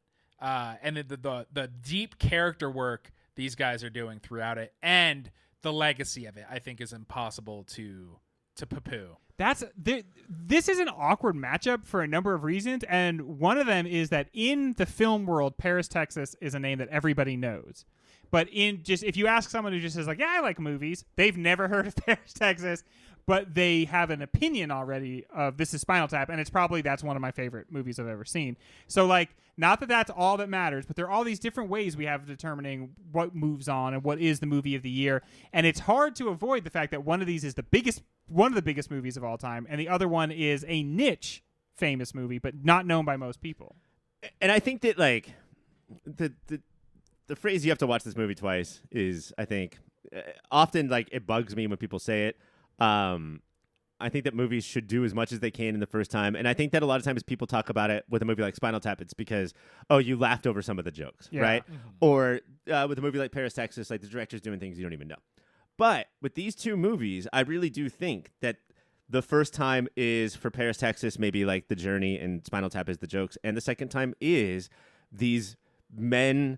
Speaker 2: And the deep character work these guys are doing throughout it, and the legacy of it, I think, is impossible to poo-poo.
Speaker 3: This is an awkward matchup for a number of reasons, and one of them is that in the film world, Paris, Texas is a name that everybody knows. But if you ask someone who just says like, yeah, I like movies, they've never heard of Paris, Texas, but they have an opinion already of This Is Spinal Tap, and that's one of my favorite movies I've ever seen. So like, not that that's all that matters, but there are all these different ways we have of determining what moves on and what is the movie of the year, and it's hard to avoid the fact that one of these is the biggest one of the biggest movies of all time, and the other one is a niche famous movie, but not known by most people.
Speaker 1: And I think that like the phrase "you have to watch this movie twice" is, I think, often like it bugs me when people say it. I think that movies should do as much as they can in the first time, and I think that a lot of times people talk about it with a movie like Spinal Tap, it's because you laughed over some of the jokes, right? Mm-hmm. Or with a movie like Paris, Texas, like the director's doing things you don't even know. But with these two movies, I really do think that the first time is for Paris, Texas, maybe like the journey, and Spinal Tap is the jokes. And the second time is these men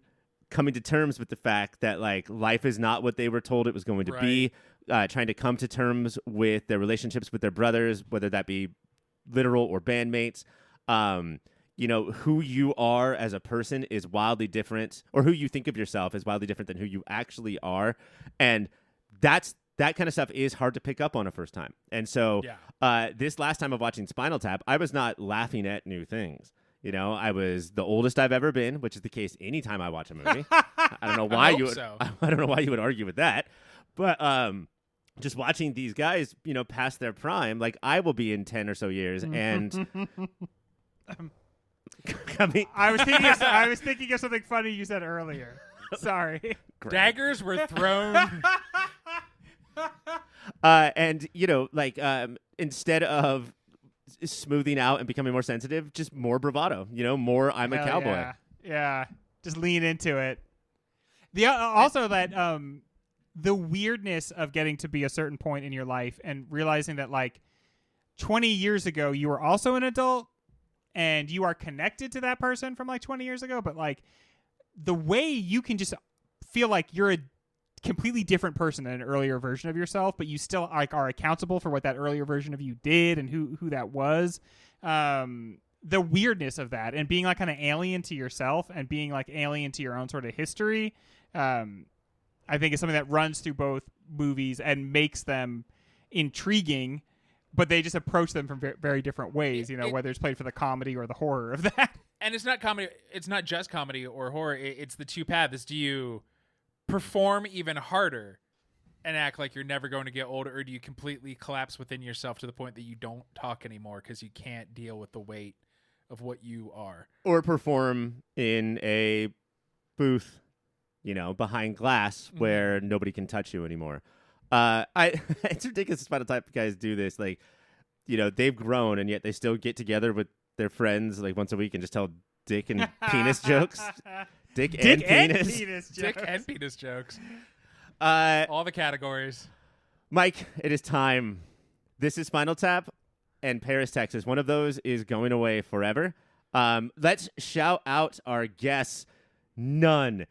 Speaker 1: coming to terms with the fact that like life is not what they were told it was going to be, trying to come to terms with their relationships with their brothers, whether that be literal or bandmates. Who you are as a person is wildly different, or who you think of yourself is wildly different than who you actually are. And that kind of stuff is hard to pick up on a first time. And so this last time of watching Spinal Tap, I was not laughing at new things. I was the oldest I've ever been, which is the case anytime I watch a movie. I don't know why I don't know why you would argue with that. But just watching these guys, past their prime, like I will be in 10 or so years, and
Speaker 3: I was thinking of something funny you said earlier. Sorry.
Speaker 2: Daggers were thrown.
Speaker 1: Instead of smoothing out and becoming more sensitive, just more bravado, more I'm a cowboy.
Speaker 3: Yeah. Just lean into it. Also that the weirdness of getting to be a certain point in your life and realizing that like 20 years ago you were also an adult and you are connected to that person from like 20 years ago, but like the way you can just feel like you're a completely different person than an earlier version of yourself, but you still like are accountable for what that earlier version of you did and who that was. The weirdness of that and being like kind of alien to yourself and being like alien to your own sort of history, I think is something that runs through both movies and makes them intriguing, but they just approach them from very different ways, whether it's played for the comedy or the horror of that.
Speaker 2: And it's not comedy. It's not just comedy or horror. It's the two paths. Do you perform even harder and act like you're never going to get older, or do you completely collapse within yourself to the point that you don't talk anymore because you can't deal with the weight of what you are?
Speaker 1: Or perform in a booth, behind glass where nobody can touch you anymore. It's ridiculous Spinal Tap guys do this. Like, they've grown and yet they still get together with their friends like once a week and just tell dick and penis jokes. Dick and penis
Speaker 2: jokes. All the categories.
Speaker 1: Mike, it is time. This is Spinal Tap and Paris, Texas. One of those is going away forever. Let's shout out our guests. No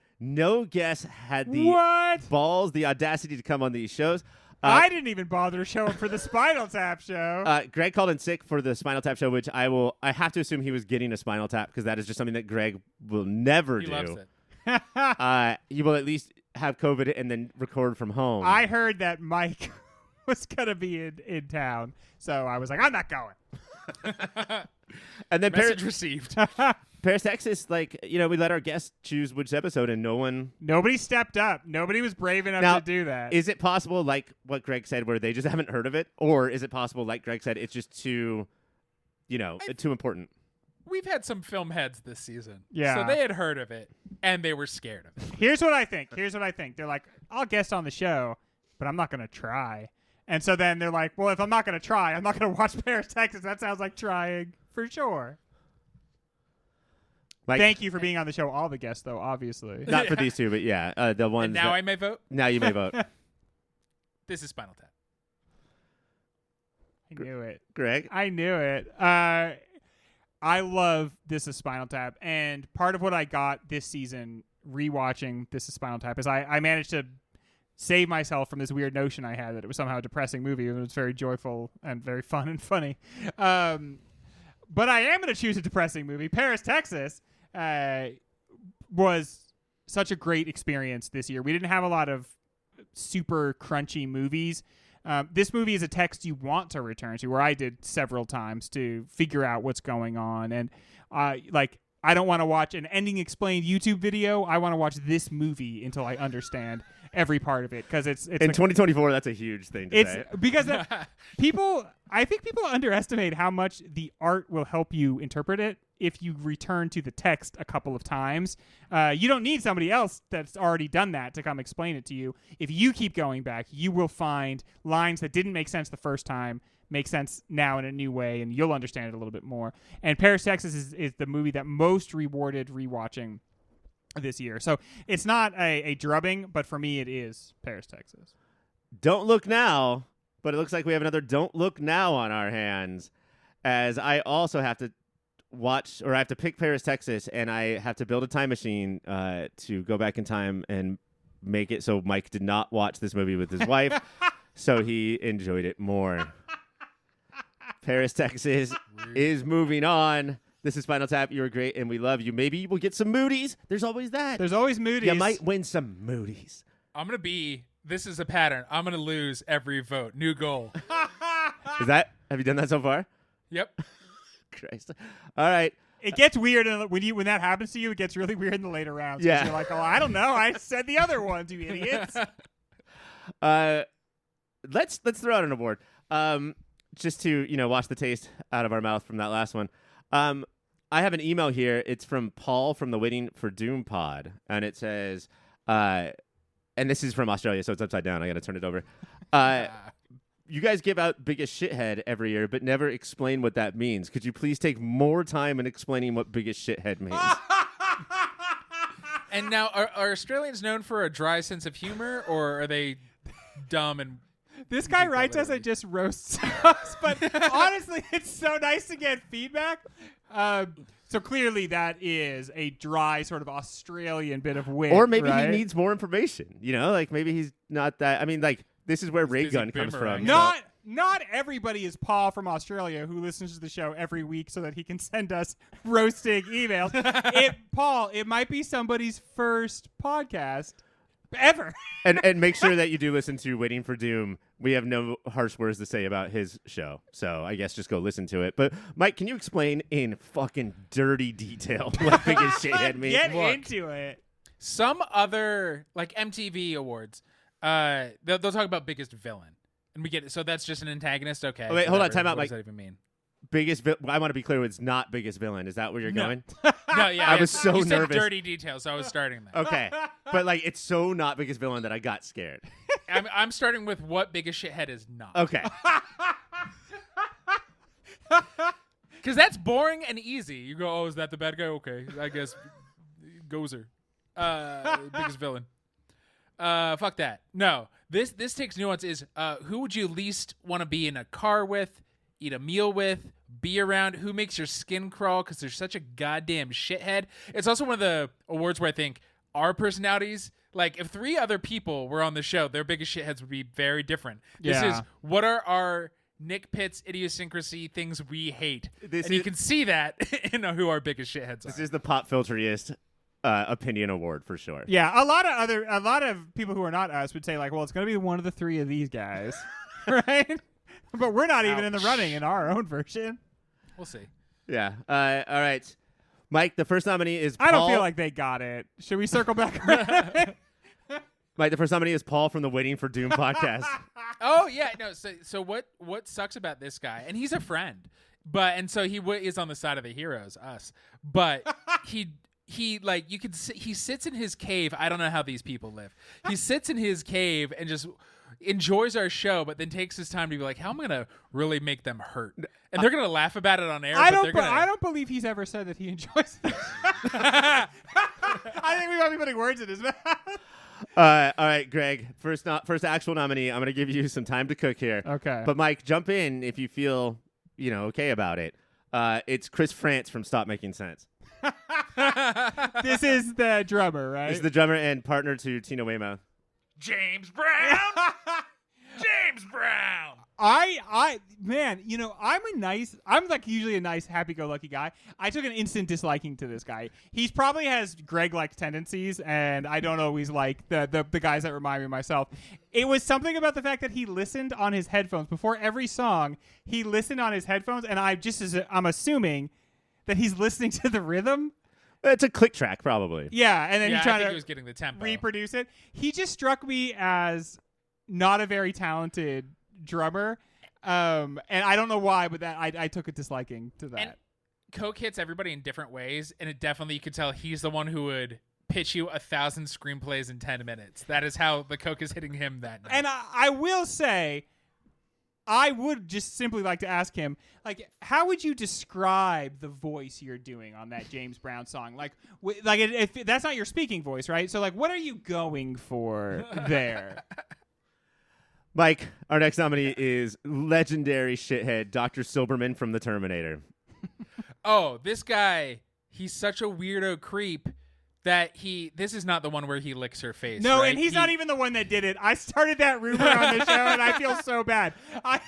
Speaker 1: guest had the balls, the audacity to come on these shows.
Speaker 3: I didn't even bother to show up for the Spinal Tap show.
Speaker 1: Greg called in sick for the Spinal Tap show, which I have to assume he was getting a Spinal Tap because that is just something that Greg will never do.
Speaker 2: He loves it.
Speaker 1: He will at least have COVID and then record from home.
Speaker 3: I heard that Mike was going to be in town, so I was like, I'm not going.
Speaker 1: And then
Speaker 2: Message received.
Speaker 1: Paris, Texas, we let our guests choose which episode, and
Speaker 3: nobody stepped up. Nobody was brave enough to do that.
Speaker 1: Is it possible, like what Greg said, where they just haven't heard of it, or is it possible, like Greg said, it's just too important?
Speaker 2: We've had some film heads this season,
Speaker 3: yeah.
Speaker 2: So they had heard of it and they were scared of it.
Speaker 3: Here's what I think. They're like, I'll guest on the show, but I'm not going to try. And so then they're like, well, if I'm not going to try, I'm not going to watch Paris, Texas. That sounds like trying for sure. Thank you for being on the show, all the guests, though, obviously.
Speaker 1: Not for these two, but yeah. The ones.
Speaker 2: And now I may vote?
Speaker 1: Now you may vote.
Speaker 2: This is Spinal Tap.
Speaker 3: I knew it.
Speaker 1: Greg?
Speaker 3: I knew it. I love This is Spinal Tap, and part of what I got this season rewatching This is Spinal Tap is I managed to save myself from this weird notion I had that it was somehow a depressing movie. It was very joyful and very fun and funny. But I am going to choose a depressing movie. Paris, Texas was such a great experience this year. We didn't have a lot of super crunchy movies. This movie is a text you want to return to, where I did several times to figure out what's going on. And I don't want to watch an ending explained YouTube video. I want to watch this movie until I understand. every part of it because it's
Speaker 1: in 2024. That's a huge thing to say.
Speaker 3: Because I think people underestimate how much the art will help you interpret it if you return to the text a couple of times. You don't need somebody else that's already done that to come explain it to you. If you keep going back, you will find lines that didn't make sense the first time make sense now in a new way, and you'll understand it a little bit more. And Paris, Texas is the movie that most rewarded rewatching this year. So it's not a drubbing, but for me it is Paris, Texas.
Speaker 1: Don't look now, but it looks like we have another Don't Look Now on our hands, as I also have to watch, or I have to pick Paris, Texas, and I have to build a time machine to go back in time and make it so Mike did not watch this movie with his wife, so he enjoyed it more. Paris, Texas is moving on. This is Spinal Tap. You were great, and we love you. Maybe we'll get some Mooties. There's always that.
Speaker 3: There's always Mooties.
Speaker 1: You might win some Mooties.
Speaker 2: This is a pattern. I'm going to lose every vote. New goal.
Speaker 1: Have you done that so far?
Speaker 2: Yep.
Speaker 1: Christ. All right.
Speaker 3: It gets weird when that happens to you. It gets really weird in the later rounds. Yeah. You're like, oh, I don't know. I said the other ones, you idiots.
Speaker 1: Let's throw out an award. Just to, wash the taste out of our mouth from that last one. I have an email here. It's from Paul from the Waiting for Doom pod. And it says, and this is from Australia, so it's upside down. I got to turn it over. You guys give out biggest shithead every year, but never explain what that means. Could you please take more time in explaining what biggest shithead means?
Speaker 2: And now, are Australians known for a dry sense of humor, or are they dumb and...
Speaker 3: This guy writes us and just roasts us, but honestly, it's so nice to get feedback. So clearly that is a dry sort of Australian bit of wit.
Speaker 1: Or maybe
Speaker 3: right?
Speaker 1: he needs more information, like maybe he's not that. I mean, like, this is where Ray Gun comes from.
Speaker 3: Not everybody is Paul from Australia who listens to the show every week so that he can send us roasting emails. Paul, it might be somebody's first podcast ever.
Speaker 1: and make sure that you do listen to Waiting for Doom. We have no harsh words to say about his show, so I guess just go listen to it. But Mike, can you explain in fucking dirty detail what biggest shithead means?
Speaker 3: Get into it.
Speaker 2: Some other, like MTV awards, they'll talk about biggest villain, and we get it. So that's just an antagonist. Okay.
Speaker 1: Oh, wait, hold on, time out, Mike.
Speaker 2: What does that even mean?
Speaker 1: I want to be clear. It's not biggest villain. Is that where you're going?
Speaker 2: No, yeah.
Speaker 1: I was so
Speaker 2: you
Speaker 1: nervous.
Speaker 2: Said dirty details, so I was starting there.
Speaker 1: Okay, but like it's so not biggest villain that I got scared.
Speaker 2: I'm starting with what biggest shithead is not.
Speaker 1: Okay.
Speaker 2: Because that's boring and easy. You go, oh, is that the bad guy? Okay, I guess Gozer, biggest villain. Fuck that. No, this takes nuance. Is who would you least want to be in a car with, eat a meal with, be around? Who makes your skin crawl because they're such a goddamn shithead? It's also one of the awards where I think our personalities, like if 3 other people were on the show, their biggest shitheads would be very different. This is what are our Nick Pitt's idiosyncrasy things we hate. You can see that in who our biggest shitheads are.
Speaker 1: This is the pop filteriest opinion award for sure.
Speaker 3: Yeah, a lot of people who are not us would say like, well, it's going to be one of the 3 of these guys, right? But we're not even in the running in our own version.
Speaker 2: We'll see.
Speaker 1: Yeah. All right. Mike, the first nominee is Paul.
Speaker 3: I don't feel like they got it. Should we circle back around?
Speaker 1: Mike, the first nominee is Paul from the Waiting for Doom podcast.
Speaker 2: Oh, yeah. No. So what sucks about this guy, and he's a friend, and so he is on the side of the heroes, us. But he like you could he sits in his cave. I don't know how these people live. He sits in his cave and just enjoys our show, but then takes his time to be like, how am I gonna really make them hurt? And they're gonna laugh about it on air. I
Speaker 3: don't believe he's ever said that he enjoys it. I think we might be putting words in his mouth.
Speaker 1: All right, Greg. First actual nominee. I'm gonna give you some time to cook here.
Speaker 3: Okay.
Speaker 1: But Mike, jump in if you feel okay about it. It's Chris France from Stop Making Sense.
Speaker 3: This is the drummer, right?
Speaker 1: This is the drummer and partner to Tina Weymouth.
Speaker 2: James Brown. James Brown.
Speaker 3: Man, I'm like usually a nice, happy-go-lucky guy. I took an instant disliking to this guy. He probably has Greg-like tendencies, and I don't always like the guys that remind me of myself. It was something about the fact that he listened on his headphones before every song. He listened on his headphones, and I'm assuming that he's listening to the rhythm.
Speaker 1: It's a click track, probably.
Speaker 3: Yeah, and then
Speaker 2: Yeah,
Speaker 3: he
Speaker 2: I
Speaker 3: tried
Speaker 2: think
Speaker 3: to
Speaker 2: he was getting the tempo.
Speaker 3: reproduce it. He just struck me as not a very talented drummer. And I don't know why, but that I took a disliking to that.
Speaker 2: And Coke hits everybody in different ways, and it definitely, you could tell he's the one who would pitch you 1,000 screenplays in 10 minutes. That is how the Coke is hitting him that night.
Speaker 3: And I will say, I would just simply like to ask him, like, how would you describe the voice you're doing on that James Brown song? Like, if that's not your speaking voice, right? So, like, what are you going for there?
Speaker 1: Mike, our next nominee is legendary shithead Dr. Silberman from The Terminator.
Speaker 2: Oh, this guy, he's such a weirdo creep that this is not the one where he licks her face.
Speaker 3: No,
Speaker 2: right?
Speaker 3: and he's not even the one that did it. I started that rumor on the show, and I feel so bad.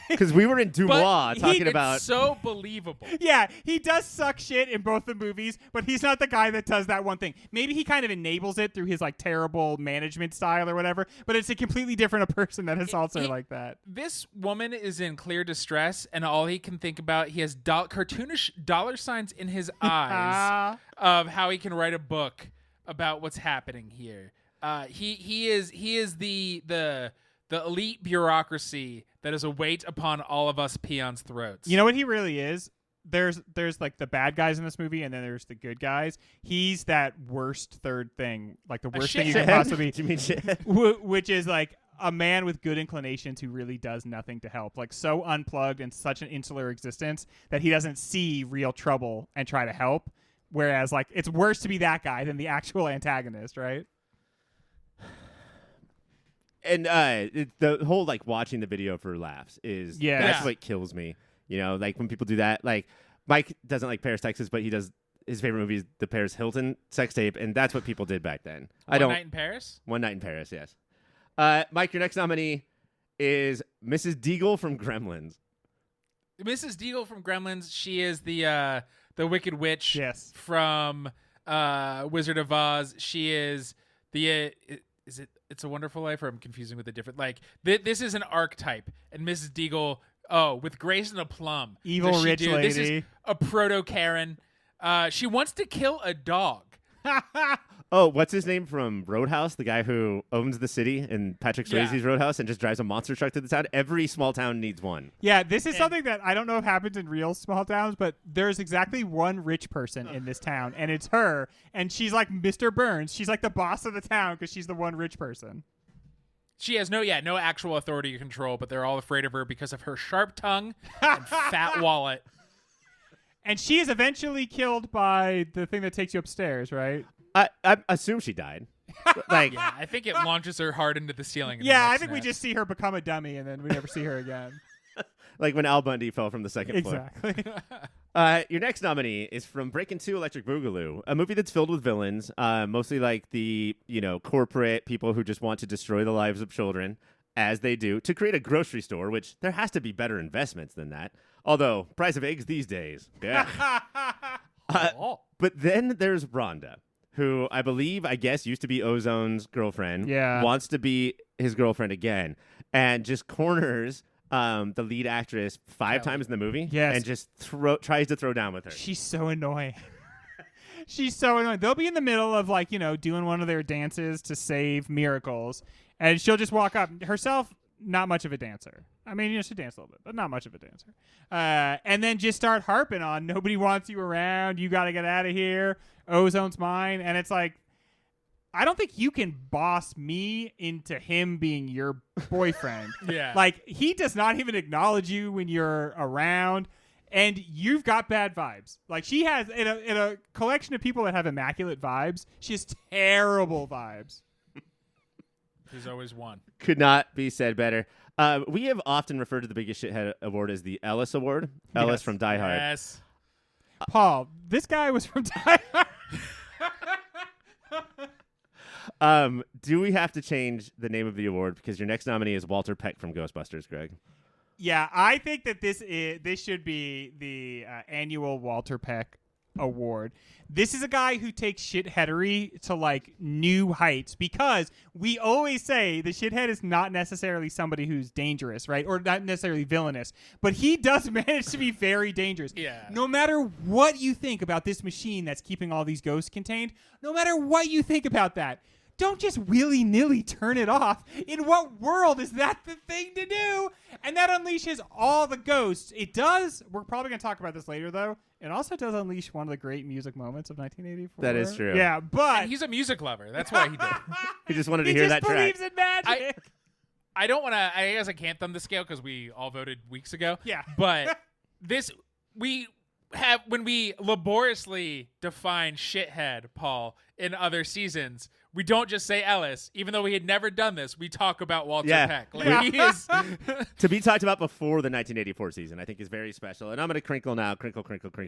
Speaker 1: Because we were in Dubois
Speaker 2: But
Speaker 1: talking about...
Speaker 2: It's so believable.
Speaker 3: Yeah, he does suck shit in both the movies, but he's not the guy that does that one thing. Maybe he kind of enables it through his like terrible management style or whatever, but it's a completely different person that is also like that.
Speaker 2: This woman is in clear distress, and all he can think about, he has cartoonish dollar signs in his eyes of how he can write a book about what's happening here. He is the elite bureaucracy that is a weight upon all of us peons' throats.
Speaker 3: You know what he really is? There's like the bad guys in this movie, and then there's the good guys. He's that worst third thing, like the worst thing you can possibly.
Speaker 1: Do you mean shithead?
Speaker 3: Which is like a man with good inclinations who really does nothing to help, like so unplugged and such an insular existence that he doesn't see real trouble and try to help. Whereas, like, it's worse to be that guy than the actual antagonist, right?
Speaker 1: And the whole, like, watching the video for laughs is...
Speaker 3: Yeah.
Speaker 1: That's what kills me. You know, like, when people do that. Like, Mike doesn't like Paris, Texas, but he does... His favorite movie is the Paris Hilton sex tape, and that's what people did back then.
Speaker 2: One Night in Paris?
Speaker 1: One Night in Paris, yes. Mike, your next nominee is Mrs. Deagle from Gremlins.
Speaker 2: Mrs. Deagle from Gremlins, she is the Wicked Witch from Wizard of Oz. She is the It's a Wonderful Life, or I'm confusing with a different, like, this is an archetype, and Mrs. Deagle, with grace and aplomb.
Speaker 3: Evil rich lady.
Speaker 2: This is a proto-Karen. She wants to kill a dog.
Speaker 1: Oh, what's his name from Roadhouse? The guy who owns the city in Patrick Swayze's Roadhouse and just drives a monster truck to the town. Every small town needs one.
Speaker 3: Yeah, this is something that I don't know if happens in real small towns, but there's exactly one rich person in this town, and it's her. And she's like Mr. Burns. She's like the boss of the town because she's the one rich person.
Speaker 2: She has no actual authority or control, but they're all afraid of her because of her sharp tongue and fat wallet.
Speaker 3: And she is eventually killed by the thing that takes you upstairs, right?
Speaker 1: I assume she died. Like,
Speaker 2: yeah, I think it launches her hard into the ceiling.
Speaker 3: Yeah, I think we just see her become a dummy, and then we never see her again.
Speaker 1: Like when Al Bundy fell from the second floor.
Speaker 3: Exactly.
Speaker 1: Your next nominee is from Breakin' 2 Electric Boogaloo, a movie that's filled with villains, mostly like the, corporate people who just want to destroy the lives of children, as they do, to create a grocery store, which there has to be better investments than that. Although, price of eggs these days. Yeah. But then there's Rhonda, who I guess, used to be Ozone's girlfriend, wants to be his girlfriend again, and just corners the lead actress 5 times in the movie, and just tries to throw down with her.
Speaker 3: She's so annoying. She's so annoying. They'll be in the middle of, like, doing one of their dances to save miracles, and she'll just walk up. Herself, not much of a dancer. I mean, she danced a little bit, but not much of a dancer. And then just start harping on, nobody wants you around, you got to get out of here, Ozone's mine. And it's like, I don't think you can boss me into him being your boyfriend.
Speaker 2: Yeah.
Speaker 3: Like, he does not even acknowledge you when you're around, and you've got bad vibes. Like, she has, in a collection of people that have immaculate vibes, she has terrible vibes.
Speaker 2: There's always one.
Speaker 1: Could not be said better. We have often referred to the Biggest Shithead Award as the Ellis Award. Ellis from Die Hard.
Speaker 2: Yes.
Speaker 3: Paul, this guy was from Die Hard.
Speaker 1: Do we have to change the name of the award because your next nominee is Walter Peck from Ghostbusters, Greg?
Speaker 3: Yeah, I think that this should be the annual Walter Peck award. This is a guy who takes shitheadery to like new heights, because we always say the shithead is not necessarily somebody who's dangerous, right? Or not necessarily villainous, but he does manage to be very dangerous.
Speaker 2: Yeah.
Speaker 3: No matter what you think about this machine that's keeping all these ghosts contained, no matter what you think about that, don't just willy-nilly turn it off. In what world is that the thing to do? And that unleashes all the ghosts. It does. We're probably going to talk about this later, though. It also does unleash one of the great music moments of 1984.
Speaker 1: That is true.
Speaker 3: Yeah, but...
Speaker 2: And he's a music lover. That's why he did it.
Speaker 1: He just wanted to hear that track.
Speaker 3: He just believes in magic.
Speaker 2: I don't want to. I guess I can't thumb the scale because we all voted weeks ago.
Speaker 3: Yeah.
Speaker 2: But when we laboriously define shithead, Paul, in other seasons, we don't just say Ellis. Even though we had never done this, we talk about Walter Peck. Like, he is
Speaker 1: to be talked about before the 1984 season, I think is very special. And I'm going to crinkle now, crinkle,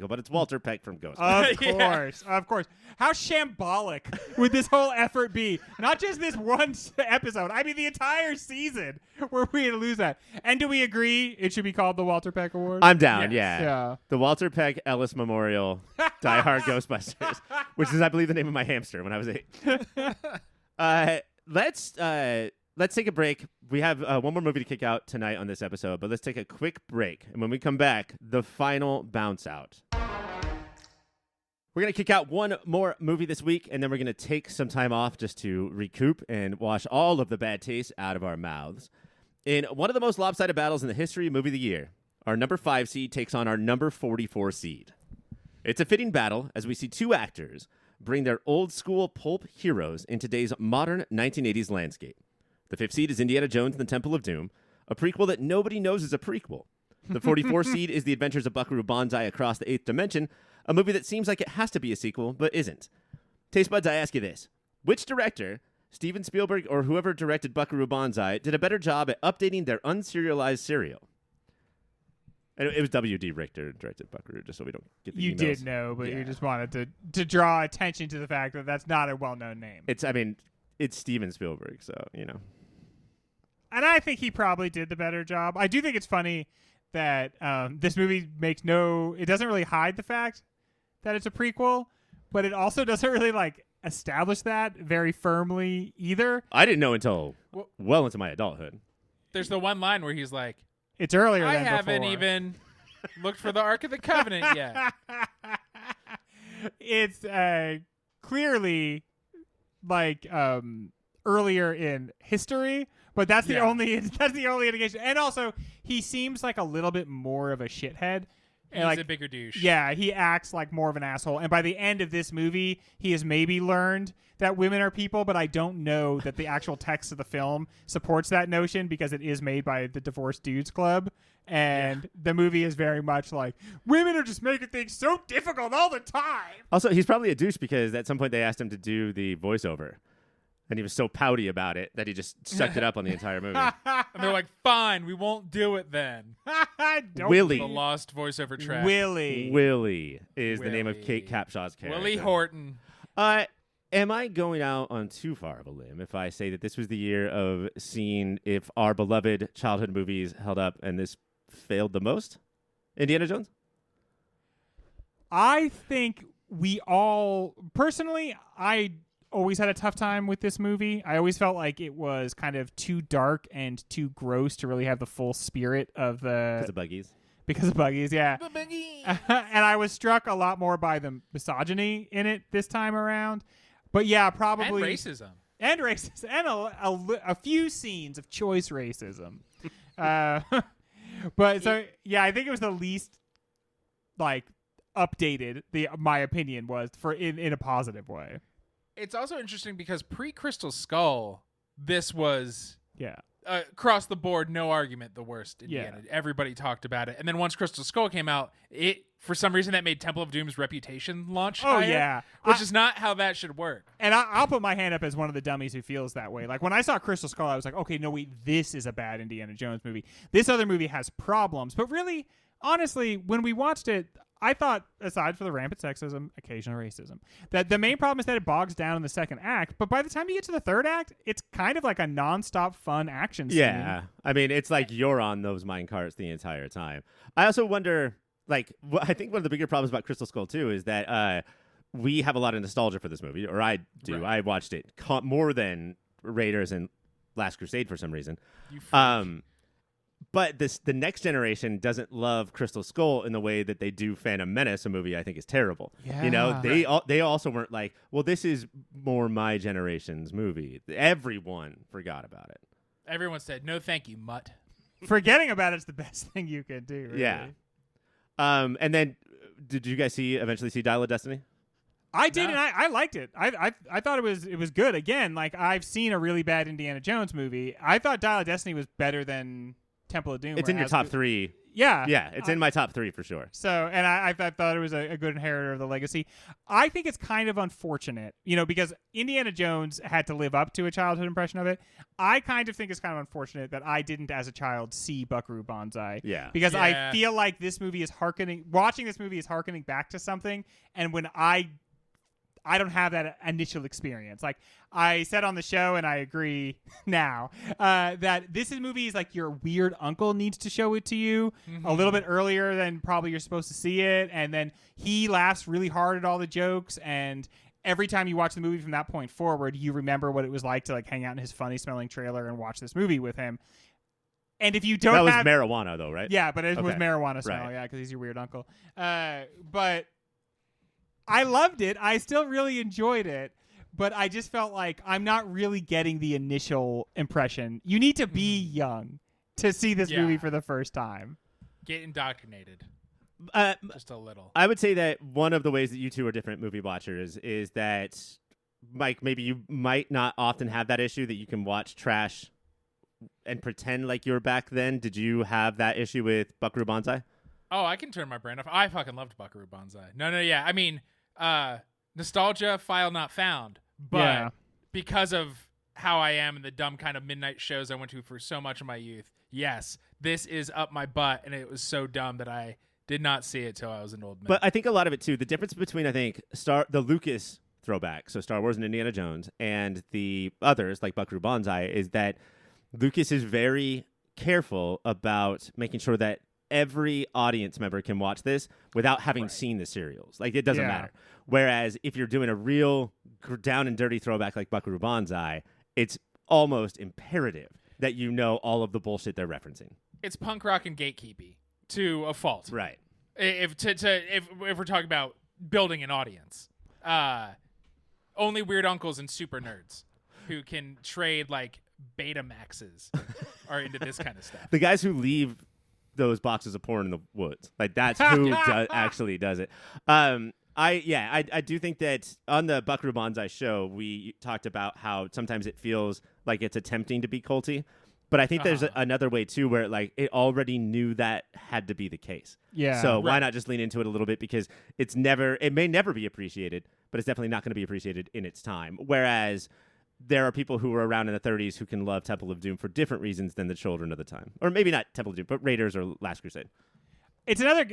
Speaker 1: but it's Walter Peck from Ghostbusters.
Speaker 3: Of course. How shambolic would this whole effort be? Not just this one episode. I mean, the entire season where we lose that. And do we agree it should be called the Walter Peck Award?
Speaker 1: I'm down,
Speaker 3: Yes.
Speaker 1: yeah.
Speaker 3: Yeah.
Speaker 1: The Walter Peck Ellis Memorial Die Hard Ghostbusters, which is, I believe, the name of my hamster when I was 8. Let's take a break. We have one more movie to kick out tonight on this episode, but let's take a quick break. And when we come back, the final bounce out. We're going to kick out one more movie this week, and then we're going to take some time off just to recoup and wash all of the bad taste out of our mouths. In one of the most lopsided battles in the history of Movie of the Year, our number 5 seed takes on our number 44 seed. It's a fitting battle as we see two actors bring their old-school pulp heroes in today's modern 1980s landscape. The 5th seed is Indiana Jones and the Temple of Doom, a prequel that nobody knows is a prequel. The 44 seed is The Adventures of Buckaroo Banzai Across the Eighth Dimension, a movie that seems like it has to be a sequel, but isn't. Taste buds, I ask you this. Which director, Steven Spielberg or whoever directed Buckaroo Banzai, did a better job at updating their unserialized serial? And it was W.D. Richter directed Buckaroo, just so we don't get the
Speaker 3: You
Speaker 1: emails.
Speaker 3: did know, but
Speaker 1: Yeah.
Speaker 3: you just wanted to draw attention to the fact that that's not a well-known name.
Speaker 1: It's Steven Spielberg, so, you know.
Speaker 3: And I think he probably did the better job. I do think it's funny that this movie it doesn't really hide the fact that it's a prequel, but it also doesn't really like establish that very firmly either.
Speaker 1: I didn't know until well into my adulthood.
Speaker 2: there's the one line where he's like,
Speaker 3: It's earlier
Speaker 2: I
Speaker 3: than
Speaker 2: haven't
Speaker 3: before.
Speaker 2: even looked for the Ark of the Covenant yet.
Speaker 3: It's clearly like earlier in history, but that's the only indication. And also, he seems like a little bit more of a shithead.
Speaker 2: He's
Speaker 3: like,
Speaker 2: a bigger douche.
Speaker 3: Yeah, he acts like more of an asshole. And by the end of this movie, he has maybe learned that women are people, but I don't know that the actual text of the film supports that notion because it is made by the Divorced Dudes Club. And the movie is very much like, women are just making things so difficult all the time.
Speaker 1: Also, he's probably a douche because at some point they asked him to do the voiceover. And he was so pouty about it that he just sucked it up on the entire movie.
Speaker 2: And they're like, fine, we won't do it then.
Speaker 1: Willie.
Speaker 2: The lost voiceover track.
Speaker 1: Willie is the name of Kate Capshaw's character.
Speaker 2: Willie Horton.
Speaker 1: Am I going out on too far of a limb if I say that this was the year of seeing if our beloved childhood movies held up and this failed the most? Indiana Jones?
Speaker 3: I think we all, personally, I always had a tough time with this movie. I always felt like it was kind of too dark and too gross to really have the full spirit of the...
Speaker 1: Because of buggies.
Speaker 3: Because of buggies, yeah. And I was struck a lot more by the misogyny in it this time around. But yeah, probably...
Speaker 2: And racism.
Speaker 3: And racism. And a few scenes of choice racism. But so, yeah, I think it was the least, like, updated, my opinion was, for in a positive way.
Speaker 2: It's also interesting because pre-Crystal Skull, this was
Speaker 3: Yeah.
Speaker 2: across the board, no argument, the worst Indiana.
Speaker 3: Yeah.
Speaker 2: Everybody talked about it. And then once Crystal Skull came out, it for some reason that made Temple of Doom's reputation launch higher,
Speaker 3: Yeah.
Speaker 2: which is not how that should work.
Speaker 3: And I'll put my hand up as one of the dummies who feels that way. Like, when I saw Crystal Skull, I was like, okay, no, wait, this is a bad Indiana Jones movie. This other movie has problems. But really, honestly, when we watched it, I thought, aside from the rampant sexism, occasional racism, that the main problem is that it bogs down in the second act. But by the time you get to the third act, it's kind of like a nonstop fun action scene.
Speaker 1: Yeah. I mean, it's like you're on those mine carts the entire time. I also wonder, I think one of the bigger problems about Crystal Skull too is that we have a lot of nostalgia for this movie, or I do.
Speaker 2: Right.
Speaker 1: I watched it more than Raiders and Last Crusade for some reason.
Speaker 2: You freak.
Speaker 1: But the next generation doesn't love Crystal Skull in the way that they do Phantom Menace, a movie I think is terrible.
Speaker 3: Yeah.
Speaker 1: You know, they also weren't like, well, this is more my generation's movie. Everyone forgot about it.
Speaker 2: Everyone said, no, thank you, mutt.
Speaker 3: Forgetting about it's the best thing you can do. Really.
Speaker 1: Yeah. And then, did you guys eventually see Dial of Destiny?
Speaker 3: I did,
Speaker 2: No.
Speaker 3: and I liked it. I thought it was good. Again, like I've seen a really bad Indiana Jones movie. I thought Dial of Destiny was better than Temple of Doom.
Speaker 1: It's in your top 3.
Speaker 3: Yeah,
Speaker 1: Yeah, it's in my top 3 for sure.
Speaker 3: So, and I thought it was a good inheritor of the legacy. I think it's kind of unfortunate, because Indiana Jones had to live up to a childhood impression of it. I kind of think it's kind of unfortunate that I didn't, as a child, see Buckaroo Banzai.
Speaker 1: Yeah.
Speaker 3: Because I
Speaker 2: Yeah.
Speaker 3: feel like watching this movie is hearkening back to something, and when I don't have that initial experience. Like I said on the show, and I agree now, that movie is like your weird uncle needs to show it to you a little bit earlier than probably you're supposed to see it. And then he laughs really hard at all the jokes. And every time you watch the movie from that point forward, you remember what it was like to like hang out in his funny smelling trailer and watch this movie with him. And if you don't
Speaker 1: That was
Speaker 3: have
Speaker 1: marijuana, though, right?
Speaker 3: yeah, but it was
Speaker 1: Okay.
Speaker 3: marijuana smell,
Speaker 1: Right.
Speaker 3: yeah, because he's your weird uncle. But I loved it. I still really enjoyed it, but I just felt like I'm not really getting the initial impression. You need to be young to see this
Speaker 2: Yeah.
Speaker 3: movie for the first time.
Speaker 2: Get indoctrinated. Just a little.
Speaker 1: I would say that one of the ways that you two are different movie watchers is that, Mike, maybe you might not often have that issue that you can watch trash and pretend like you were back then. Did you have that issue with Buckaroo Banzai?
Speaker 2: Oh, I can turn my brain off. I fucking loved Buckaroo Banzai. No, yeah. I mean, nostalgia file not found. But
Speaker 3: Yeah.
Speaker 2: because of how I am and the dumb kind of midnight shows I went to for so much of my youth, yes, this is up my butt, and it was so dumb that I did not see it till I was an old man.
Speaker 1: But I think a lot of it too, the difference between the Lucas throwback, so Star Wars and Indiana Jones, and the others like Buckaroo Banzai, is that Lucas is very careful about making sure that every audience member can watch this without having seen the serials. Like, it doesn't
Speaker 3: Yeah.
Speaker 1: matter. Whereas if you're doing a real down and dirty throwback like Buckaroo Banzai, it's almost imperative that you know all of the bullshit they're referencing.
Speaker 2: it's punk rock and gatekeeping to a fault.
Speaker 1: Right.
Speaker 2: If we're talking about building an audience, only weird uncles and super nerds who can trade like Betamaxes are into this kind of stuff.
Speaker 1: The guys who leave those boxes of porn in the woods, like that's who actually does it. I do think that on the Buckaroo Banzai show, we talked about how sometimes it feels like it's attempting to be culty, but I think there's another way too where it already knew that had to be the case.
Speaker 3: Yeah.
Speaker 1: So why not just lean into it a little bit, because it may never be appreciated, but it's definitely not going to be appreciated in its time. Whereas there are people who were around in the 30s who can love Temple of Doom for different reasons than the children of the time. Or maybe not Temple of Doom, but Raiders or Last Crusade.
Speaker 3: It's another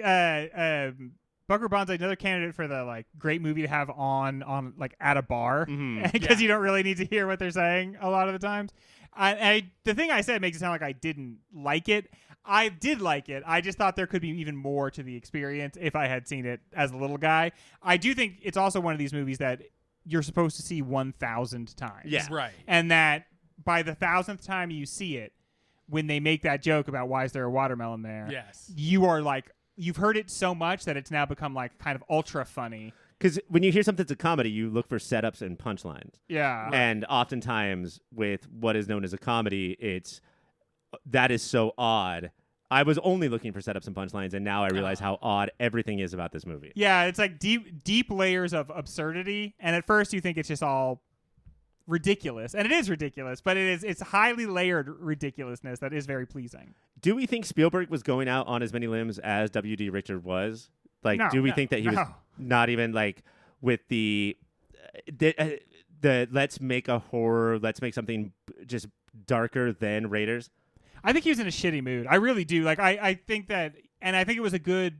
Speaker 3: Buckaroo Banzai, another candidate for the great movie to have on like at a bar, because you don't really need to hear what they're saying a lot of the times. The thing I said makes it sound like I didn't like it. I did like it. I just thought there could be even more to the experience if I had seen it as a little guy. I do think it's also one of these movies that you're supposed to see 1,000 times.
Speaker 1: Yeah.
Speaker 2: Right.
Speaker 3: And that by the 1,000th time you see it, when they make that joke about why is there a watermelon there,
Speaker 2: Yes.
Speaker 3: you are you've heard it so much that it's now become kind of ultra funny.
Speaker 1: Because when you hear something's a comedy, you look for setups and punchlines.
Speaker 3: Yeah.
Speaker 1: And oftentimes with what is known as a comedy, that is so odd. I was only looking for setups and punchlines, and now I realize how odd everything is about this movie.
Speaker 3: Yeah, it's like deep layers of absurdity, and at first you think it's just all ridiculous, and it is ridiculous, but it's highly layered ridiculousness that is very pleasing.
Speaker 1: Do we think Spielberg was going out on as many limbs as W.D. Richard was?
Speaker 3: No,
Speaker 1: do we think that he was not even with the let's make a horror, let's make something just darker than Raiders?
Speaker 3: I think he was in a shitty mood. I really do. I think that, and I think it was a good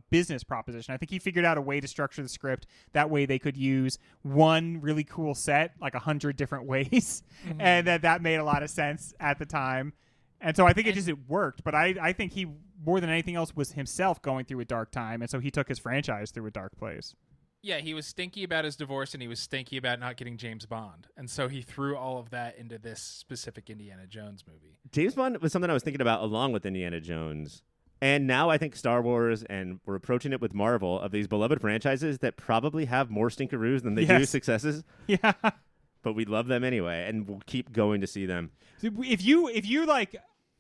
Speaker 3: business proposition. I think he figured out a way to structure the script. That way they could use one really cool set 100 different ways, and that made a lot of sense at the time. And so I think it worked. But I think he more than anything else was himself going through a dark time, and so he took his franchise through a dark place.
Speaker 2: Yeah, he was stinky about his divorce, and he was stinky about not getting James Bond. And so he threw all of that into this specific Indiana Jones movie.
Speaker 1: James Bond was something I was thinking about along with Indiana Jones. And now I think Star Wars, and we're approaching it with Marvel, of these beloved franchises that probably have more stinkeroos than they do successes.
Speaker 3: Yeah.
Speaker 1: But we love them anyway, and we'll keep going to see them.
Speaker 3: So if you like,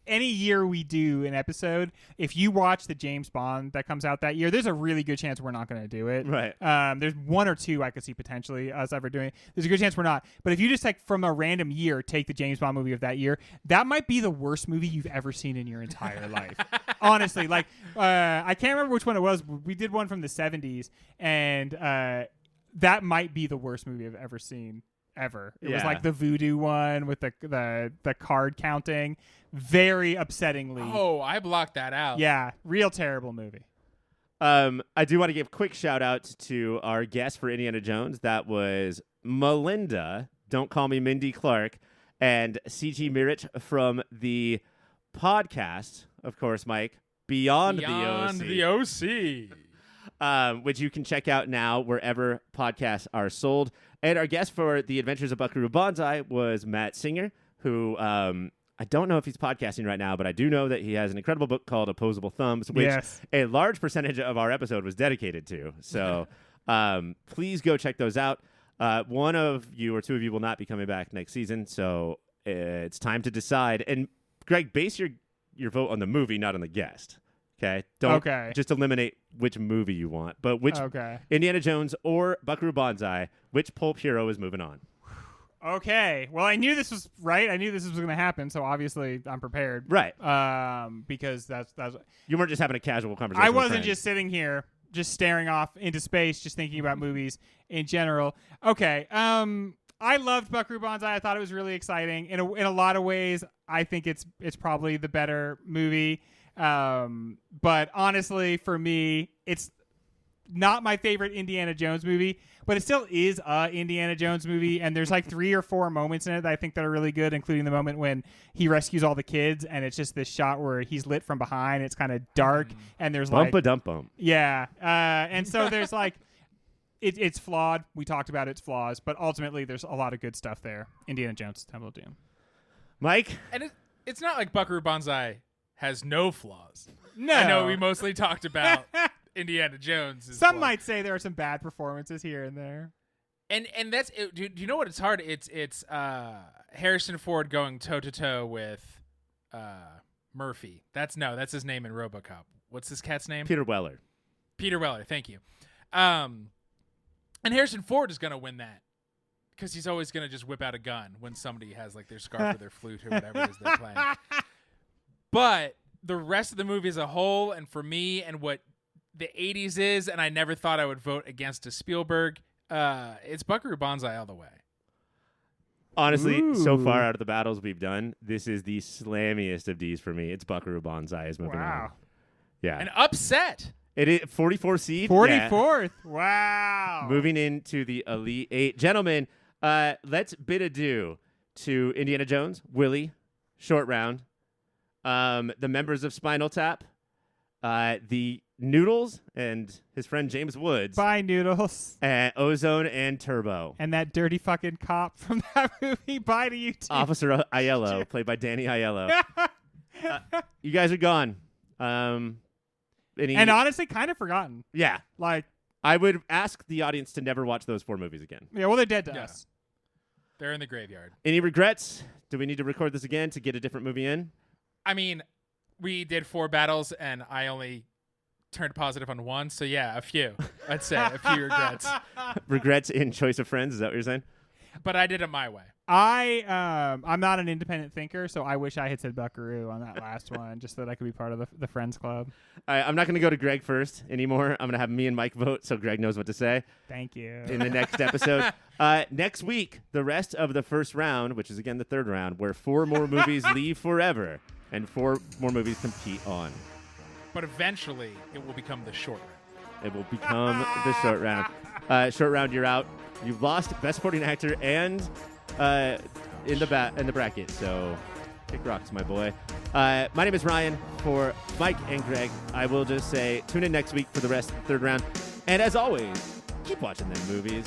Speaker 3: any year we do an episode, if you watch the James Bond that comes out that year, there's a really good chance we're not going to do it.
Speaker 1: Right.
Speaker 3: There's one or two I could see potentially us ever doing it. There's a good chance we're not. But if you just like from a random year, take the James Bond movie of that year, that might be the worst movie you've ever seen in your entire life. Honestly, like I can't remember which one it was. We did one from the 70s, and that might be the worst movie I've ever seen. Ever. It was like the voodoo one with the card counting. Very upsettingly.
Speaker 2: Oh, I blocked that out.
Speaker 3: Yeah, real terrible movie.
Speaker 1: I do want to give a quick shout out to our guest for Indiana Jones. That was Melinda, don't call me Mindy Clark, and C.G. Mirich from the podcast, of course, Mike, Beyond the OC. Which you can check out now wherever podcasts are sold. And our guest for The Adventures of Buckaroo Banzai was Matt Singer, who I don't know if he's podcasting right now, but I do know that he has an incredible book called Opposable Thumbs, which a large percentage of our episode was dedicated to. So please go check those out. One of you or two of you will not be coming back next season, so it's time to decide. And Greg, base your vote on the movie, not on the guest. Okay? Don't just eliminate which movie you want, but which Indiana Jones or Buckaroo Banzai, which pulp hero is moving on.
Speaker 3: Okay. Well, I knew this was right. I knew this was going to happen, so obviously I'm prepared.
Speaker 1: Right.
Speaker 3: Because that's
Speaker 1: you weren't just having a casual conversation.
Speaker 3: I wasn't just sitting here, just staring off into space, just thinking about movies in general. Okay. I loved Buckaroo Banzai. I thought it was really exciting. In a lot of ways, I think it's probably the better movie. But honestly, for me, it's not my favorite Indiana Jones movie, but it still is a Indiana Jones movie. And there's like 3 or 4 moments in it that I think that are really good, including the moment when he rescues all the kids, and it's just this shot where he's lit from behind. It's kind of dark, and there's
Speaker 1: bump-a-dump-bump.
Speaker 3: Yeah. And so there's like, it's flawed. We talked about its flaws, but ultimately there's a lot of good stuff there. Indiana Jones, Temple of Doom.
Speaker 1: Mike?
Speaker 2: And it's not like Buckaroo Banzai has no flaws.
Speaker 3: No.
Speaker 2: I know we mostly talked about Indiana Jones.
Speaker 3: Some might say there are some bad performances here and there.
Speaker 2: And that's it. Do you know what? It's hard. It's Harrison Ford going toe to toe with Murphy. That's his name in RoboCop. What's this cat's name?
Speaker 1: Peter Weller.
Speaker 2: Peter Weller. Thank you. And Harrison Ford is going to win that because he's always going to just whip out a gun when somebody has like their scarf or their flute or whatever it is they're playing. But the rest of the movie as a whole, and for me, and what the 80s is, and I never thought I would vote against a Spielberg, it's Buckaroo Banzai all the way.
Speaker 1: Honestly, so far out of the battles we've done, this is the slammiest of D's for me. It's Buckaroo Banzai is moving on. Yeah.
Speaker 2: An upset.
Speaker 1: It is 44 seed.
Speaker 3: 44th. Yeah. Wow.
Speaker 1: Moving into the Elite 8. Gentlemen, let's bid adieu to Indiana Jones, Willie, Short Round, the members of Spinal Tap, the Noodles and his friend James Woods.
Speaker 3: Bye, Noodles.
Speaker 1: And Ozone and Turbo.
Speaker 3: And that dirty fucking cop from that movie. Bye to you too.
Speaker 1: Officer Aiello, played by Danny Aiello. You guys are gone.
Speaker 3: And honestly, kind of forgotten.
Speaker 1: Yeah.
Speaker 3: Like,
Speaker 1: I would ask the audience to never watch those 4 movies again.
Speaker 3: Yeah, well, they're dead to us.
Speaker 2: They're in the graveyard.
Speaker 1: Any regrets? Do we need to record this again to get a different movie in?
Speaker 2: I mean, we did 4 battles, and I only turned positive on 1, so yeah, a few. I'd say a few regrets.
Speaker 1: Regrets in choice of friends? Is that what you're saying?
Speaker 2: But I did it my way.
Speaker 3: I'm not an independent thinker, so I wish I had said Buckaroo on that last one, just so that I could be part of the Friends Club.
Speaker 1: I'm not going to go to Greg first anymore. I'm going to have me and Mike vote so Greg knows what to say.
Speaker 3: Thank you.
Speaker 1: In the next episode. Next week, the rest of the first round, which is again the third round, where 4 more movies leave forever and 4 more movies compete on.
Speaker 2: But eventually, it will become the short round.
Speaker 1: It will become the short round. Short round, you're out. You've lost Best Supporting Actor and in the bracket. So, kick rocks, my boy. My name is Ryan. For Mike and Greg, I will just say tune in next week for the rest of the third round. And as always, keep watching them movies.